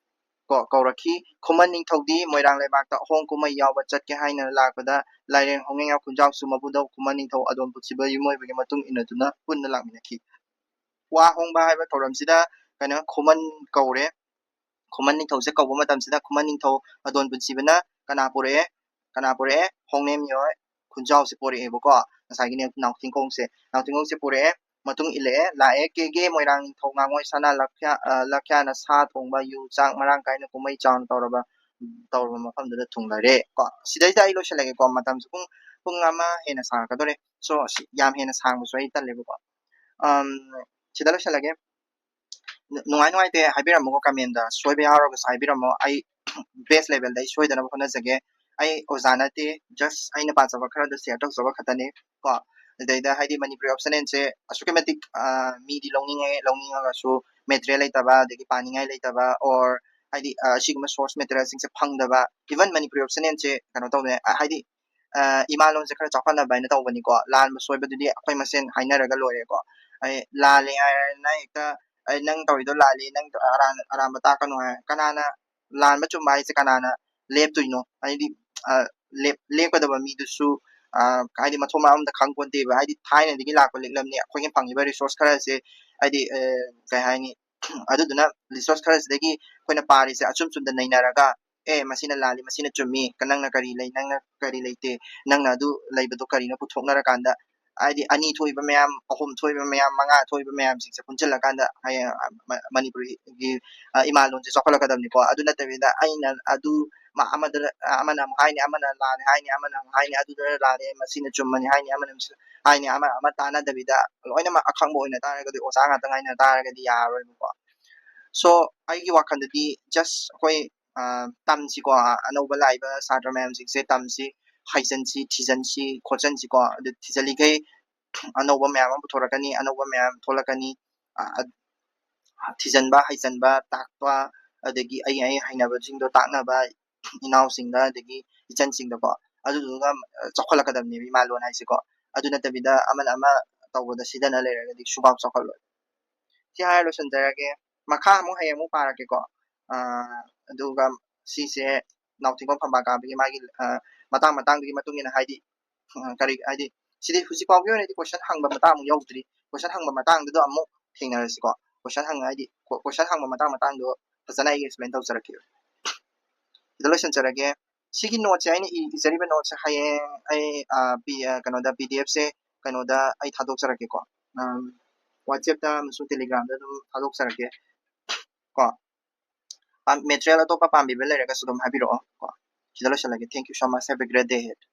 ꯀꯧꯔꯛꯈꯤ ꯈꯨꯃꯟ ꯅꯤꯡꯊꯧꯗꯤ ꯃꯣꯏꯔꯥꯡ ꯂꯩꯕꯥꯛꯇ ꯑꯍꯣꯡ ꯀꯨꯝꯍꯩ ꯌꯥꯎꯕ ꯆꯠꯀꯦ ꯍꯥꯏꯅ ꯂꯥꯛꯄꯗ ꯂꯥꯏꯔꯦꯡ ꯍꯣꯡꯉꯩꯌꯥ ꯈꯨꯟꯖꯥꯎꯁꯨ ꯃꯕꯨꯗꯧ ꯈꯨꯃꯟ ꯅꯤꯡꯊꯧ ꯑꯗꯣꯝ ꯄꯨꯟꯁꯤꯕ ꯌꯨꯝꯑꯣꯏꯕꯒꯤ ꯃꯇꯨꯡ ꯏꯟꯅꯗꯨꯅ ꯄꯨꯟꯅ ꯂꯥꯛꯃꯤꯟꯅꯈꯤ ꯋꯥ ꯍꯣꯡꯕ ꯍꯥꯏꯕ ꯊꯧꯔꯝꯁꯤꯗ ꯈꯨꯃꯟ ꯀꯧꯔꯦ ꯈꯨꯃꯟ ꯅꯤꯡꯊꯧꯁꯦ ꯀꯧꯕ ꯃꯇꯝꯁꯤꯗ ꯈꯨꯃꯟ ꯅꯤꯡꯊꯧ ꯑꯗꯣꯟ ꯄꯨꯟꯁꯤꯕꯅ ꯀꯅꯥ ꯄꯨꯔꯛꯑꯦ ꯍꯣꯡꯅꯦꯝ ꯃꯤꯑꯣꯏ ꯈꯨꯟꯖꯥꯎꯁꯦ ꯄꯣꯔꯛꯑꯦꯕꯀꯣ ꯉꯁꯥꯏꯒꯤꯅꯦ ꯅꯥꯎꯊꯤꯡꯈꯣꯡꯁꯦ ꯄꯨꯔꯛꯑꯦ ꯃꯇꯨꯡ ꯂꯥꯛꯑꯦ ꯀꯦꯒꯦ ꯃꯣꯏꯔꯥꯡ ꯅꯤꯡꯊꯧ ꯉꯥꯉꯣꯏ ꯁꯅꯥ ꯂꯛꯈ꯭ꯌꯥꯅ ꯁꯥ ꯊꯣꯡꯕ ꯌꯨ ꯆꯥꯛ ꯃꯔꯥꯡ ꯀꯥꯏꯅ ꯀꯨꯝꯍꯩ ꯆꯥꯎꯅ ꯇꯧꯔꯕ ꯃꯐꯝꯗꯨꯗ ꯊꯨꯡꯂꯔꯦ ꯀꯣ ꯁꯤꯗꯩꯗ ꯑꯩ ꯂꯣꯏꯁꯤꯜꯂꯒꯦꯀꯣ ꯃꯇꯝꯁꯨ ꯄꯨꯡ ꯑꯃ ꯍꯦꯟꯅ ꯁꯥꯡꯉꯛꯀꯗꯣꯔꯦ ꯁꯣ ꯌꯥꯝ ꯍꯦꯟꯅ ꯁꯥꯡꯕꯁꯨ ꯑꯩ ꯇꯜꯂꯦꯕꯀꯣ ꯁꯤꯗ ꯂꯣꯏꯁꯤꯜꯂꯒꯦ ꯅꯨꯡꯉꯥꯏꯇꯦ ꯍꯥꯏꯕꯤꯔꯝꯃꯣꯀꯣ ꯀꯃꯦꯟꯗ ꯁꯣꯏꯕ ꯌꯥꯎꯔꯒꯁꯨ ꯍꯥꯏꯕꯤꯔꯝꯃꯣ ꯑꯩ ꯕꯦꯁ ꯂꯦꯚꯦꯜꯗ ꯑꯩ ꯁꯣꯏꯗꯅꯕ ꯍꯣꯠꯅꯖꯒꯦ ꯑꯩ ꯑꯣꯖꯥ ꯅꯠꯇꯦ ꯖꯁ ꯑꯩꯅ ꯄꯥꯖꯕ ꯈꯔꯗ ꯁꯤꯌꯔ ꯇꯧꯖꯕ ꯈꯛꯇꯅꯦ ꯀꯣ ꯑꯗꯩꯗ ꯍꯥꯏꯗꯤ ꯃꯅꯤꯄꯨꯔꯤ ꯑꯣꯞꯁꯅꯦꯜꯁꯦ ꯑꯁꯨꯛꯀꯤ ꯃꯇꯤꯛ ꯃꯤꯗꯤ ꯂꯧꯅꯤꯡꯉꯒꯁꯨ ꯃꯦꯇꯔꯤꯌꯦꯜ ꯂꯩꯇꯕ ꯑꯗꯒꯤ ꯄꯥꯅꯤꯡꯉꯥꯏ ꯂꯩꯇꯕ ꯑꯣꯔ ꯍꯥꯏꯗꯤ ꯑꯁꯤꯒꯨꯝꯕ ꯁꯣꯔꯁ ꯃꯦꯇꯔꯤꯌꯦꯜꯁꯤꯡꯁꯦ ꯐꯪꯗꯕ ꯏꯚꯟ ꯃꯅꯤꯄꯨꯔꯤ ꯑꯣꯞꯁꯅꯦꯜꯁꯦ ꯀꯩꯅꯣ ꯇꯧꯅꯦ ꯍꯥꯏꯗꯤ ꯏꯃꯥꯂꯣꯟꯁꯦ ꯈꯔ ꯆꯥꯎꯈꯠꯅꯕ ꯍꯥꯏꯅ ꯇꯧꯕꯅꯤꯀꯣ ꯂꯥꯟꯕ ꯁꯣꯏꯕꯗꯨꯗꯤ ꯑꯩꯈꯣꯏ ꯃꯁꯦꯟ ꯍꯥꯏꯅꯔꯒ ꯂꯣꯏꯔꯦꯀꯣ ꯂꯥꯜꯂꯦ ꯍꯥꯏꯔꯅ ꯍꯦꯛꯇ ꯅꯪ ꯇꯧꯔꯤꯗꯣ ꯂꯥꯜꯂꯤ ꯅꯪ ꯑꯔꯥꯟꯕ ꯇꯥꯛꯀꯅꯨ ꯍꯥꯏ ꯀꯅꯥꯅ ꯂꯥꯟꯕ ꯆꯨꯝꯕ ꯍꯥꯏꯁꯦ ꯀꯅꯥꯅ ꯂꯦꯞꯇꯣꯏꯅꯣ ꯍꯥꯏꯗꯤ ꯂꯦꯞꯀꯗꯕ ꯃꯤꯗꯨꯁꯨ ꯍꯥꯏꯗꯤ ꯃꯊꯣꯡ ꯃꯔꯝ ꯑꯝꯇ ꯈꯪꯄꯣꯟꯇꯦꯕ ꯍꯥꯏꯗꯤ ꯊꯥꯏꯅꯗꯒꯤ ꯂꯥꯛꯄ ꯂꯤꯛꯂꯝꯅꯤ ꯑꯩꯈꯣꯏꯅ ꯐꯪꯉꯤꯕ ꯔꯤꯁꯣꯔꯁ ꯈꯔꯁꯦ ꯍꯥꯏꯗꯤ ꯀꯩ ꯍꯥꯏꯅꯤ ꯑꯗꯨꯗꯨꯅ ꯔꯤꯁꯣꯔꯁ ꯈꯔꯁꯤꯗꯒꯤ ꯑꯩꯈꯣꯏꯅ ꯄꯥꯔꯤꯁꯦ ꯑꯆꯨꯝ ꯆꯨꯝꯗ ꯅꯩꯅꯔꯒ ꯃꯁꯤꯅ ꯂꯥꯜꯂꯤ ꯃꯁꯤꯅ ꯆꯨꯝꯃꯤ ꯅꯪꯅ ꯀꯔꯤ ꯂꯩ ꯅꯪꯅ ꯀꯔꯤ ꯂꯩꯇꯦ ꯅꯪꯅ ꯑꯗꯨ ꯂꯩꯕꯗꯣ ꯀꯔꯤꯅꯣ ꯄꯨꯊꯣꯛꯅꯔꯀꯥꯟꯗ ꯍꯥꯏꯗꯤ ꯑꯅꯤ ꯊꯣꯛꯏꯕ ꯃꯌꯥꯝ ꯑꯍꯨꯝ ꯊꯣꯛꯏꯕ ꯃꯌꯥꯝ ꯃꯉꯥ ꯊꯣꯛꯏꯕ ꯃꯌꯥꯝꯁꯤꯡꯁꯦ ꯄꯨꯟꯁꯤꯜꯂꯀꯥꯟꯗ ꯍꯌꯦꯡ ꯃꯅꯤꯄꯨꯔꯤꯒꯤ ꯏꯃꯥꯂꯣꯟꯁꯦ ꯆꯥꯎꯈꯠꯂꯛꯀꯗꯕꯅꯤꯀꯣ ꯑꯗꯨ ꯅꯠꯇꯕꯤꯗ ꯑꯩꯅ ꯑꯗꯨ ꯑꯃꯅ ꯑꯃꯨꯛ ꯍꯥꯏꯅꯤ ꯑꯃꯅ ꯂꯥꯜꯂꯦ ꯍꯥꯏꯅꯤ ꯑꯃꯅ ꯑꯃꯨꯛ ꯍꯥꯏꯅꯤ ꯑꯗꯨꯗ ꯂꯥꯜꯂꯦ ꯃꯁꯤꯅ ꯆꯨꯝꯕꯅꯤ ꯍꯥꯏꯅꯤ ꯑꯃꯅ ꯍꯥꯏꯅꯤ ꯑꯃ ꯇꯥꯟꯅꯗꯕꯤꯗ ꯂꯣꯏꯅꯃꯛ ꯑꯈꯪꯕ ꯑꯣꯏꯅ ꯇꯥꯔꯒꯗꯤ ꯑꯣꯖꯥ ꯉꯥꯛꯇ ꯉꯥꯏꯅ ꯇꯥꯔꯒꯗꯤ ꯌꯥꯔꯔꯣꯏꯕꯀꯣ ꯁꯣ ꯑꯩꯒꯤ ꯋꯥꯈꯜꯗꯗꯤ ꯖꯁ ꯑꯩꯈꯣꯏ ꯇꯝꯁꯤꯀꯣ ꯑꯅꯧꯕ ꯂꯥꯛꯏꯕ ꯁꯥꯇ꯭ꯔ ꯃꯌꯥꯝꯁꯤꯡꯁꯦ ꯇꯝꯁꯤ ꯍꯩꯖꯟꯁꯤ ꯊꯤꯖꯟꯁꯤ ꯈꯣꯠꯆꯟꯁꯤꯀꯣ ꯑꯗꯨ ꯊꯤꯖꯜꯂꯤꯈꯩ ꯑꯅꯧꯕ ꯃꯌꯥꯝ ꯑꯃ ꯄꯨꯊꯣꯔꯛꯀꯅꯤ ꯑꯅꯧꯕ ꯃꯌꯥꯝ ꯊꯣꯛꯂꯛꯀꯅꯤ ꯊꯤꯖꯟꯕ ꯍꯩꯖꯟꯕ ꯇꯥꯛꯄ ꯑꯗꯒꯤ ꯑꯩ ꯍꯩꯅꯕꯁꯤꯡꯗꯣ ꯇꯥꯛꯅꯕ ꯏꯅꯥꯎꯁꯤꯡꯗ ꯑꯗꯒꯤ ꯏꯆꯟꯁꯤꯡꯗꯀꯣ ꯑꯗꯨꯗꯨꯒ ꯆꯥꯎꯈꯠꯂꯛꯀꯗꯕꯅꯦꯕ ꯏꯃꯥꯂꯣꯟ ꯍꯥꯏꯁꯤꯀꯣ ꯑꯗꯨ ꯅꯠꯇꯕꯤꯗ ꯑꯃꯅ ꯑꯃ ꯇꯧꯕꯗ ꯁꯤꯗꯅ ꯂꯩꯔꯒꯗꯤ ꯁꯨꯡꯆꯥꯎ ꯆꯥꯎꯈꯠꯂꯣꯏ ꯁꯤ ꯍꯥꯏꯔ ꯂꯣꯏꯁꯤꯟꯖꯔꯒꯦ ꯃꯈꯥ ꯍꯌꯦꯡ ꯑꯃꯨꯛ ꯄꯥꯔꯛꯀꯦꯀꯣ ꯑꯗꯨꯒ ꯁꯤꯁꯦ ꯅꯥꯎꯊꯤꯡꯈꯣꯡ ꯐꯝꯕꯥꯜ ꯀꯥꯕꯒꯤ ꯃꯥꯒꯤ ꯃꯇꯥꯡꯗꯨꯒꯤ ꯃꯇꯨꯡ ꯏꯟꯅ ꯍꯥꯏꯗꯤ ꯀꯔꯤ ꯍꯥꯏꯗꯤ ꯁꯤꯗꯤ ꯍꯧꯖꯤꯛ ꯐꯥꯎꯒꯤ ꯑꯣꯏꯅꯗꯤ ꯀꯣꯏꯁꯟ ꯍꯪꯕ ꯃꯇꯥꯡ ꯑꯃꯨꯛ ꯌꯧꯗ꯭ꯔꯤ ꯀꯣꯏꯁꯟ ꯍꯪꯕ ꯃꯇꯥꯡꯗꯨꯗ ꯑꯃꯨꯛ ꯊꯦꯡꯅꯔꯁꯤꯀꯣ ꯀꯣꯏꯁꯟ ꯍꯪꯕ ꯃꯇꯥꯡꯗꯣ ꯐꯖꯅ ꯑꯩ ꯑꯦꯛꯁꯄ꯭ꯂꯦꯟ ꯇꯧꯖꯔꯛꯀꯦ ꯁꯤꯗ ꯂꯣꯏꯁꯤꯟꯖꯔꯒꯦ ꯁꯤꯒꯤ ꯅꯣꯠꯁꯦ ꯑꯩꯅ ꯏꯖꯔꯤꯕ ꯅꯣꯠꯁꯦ ꯍꯌꯦꯡ ꯑꯩ ꯀꯩꯅꯣꯗ PDF ꯁꯦ ꯀꯩꯅꯣꯗ ꯑꯩ ꯊꯥꯗꯣꯛꯆꯔꯛꯀꯦꯀꯣ WhatsAppꯇ ꯑꯃꯁꯨꯡ ꯇꯦꯂꯤꯒ꯭ꯔꯥꯝꯗ ꯑꯗꯨꯝ ꯊꯥꯗꯣꯛꯆꯔꯛꯀꯦ ꯀꯣ ꯃꯦꯇꯔꯤꯌꯦꯜ ꯑꯇꯣꯞꯄ ꯄꯥꯝꯕꯤꯕ ꯂꯩꯔꯒꯁꯨ ꯑꯗꯨꯝ ꯍꯥꯏꯕꯤꯔꯛꯑꯣ ꯀꯣ ꯁꯤꯗ ꯂꯣꯏꯁꯤꯜꯂꯒꯦ thank you so much have a great day head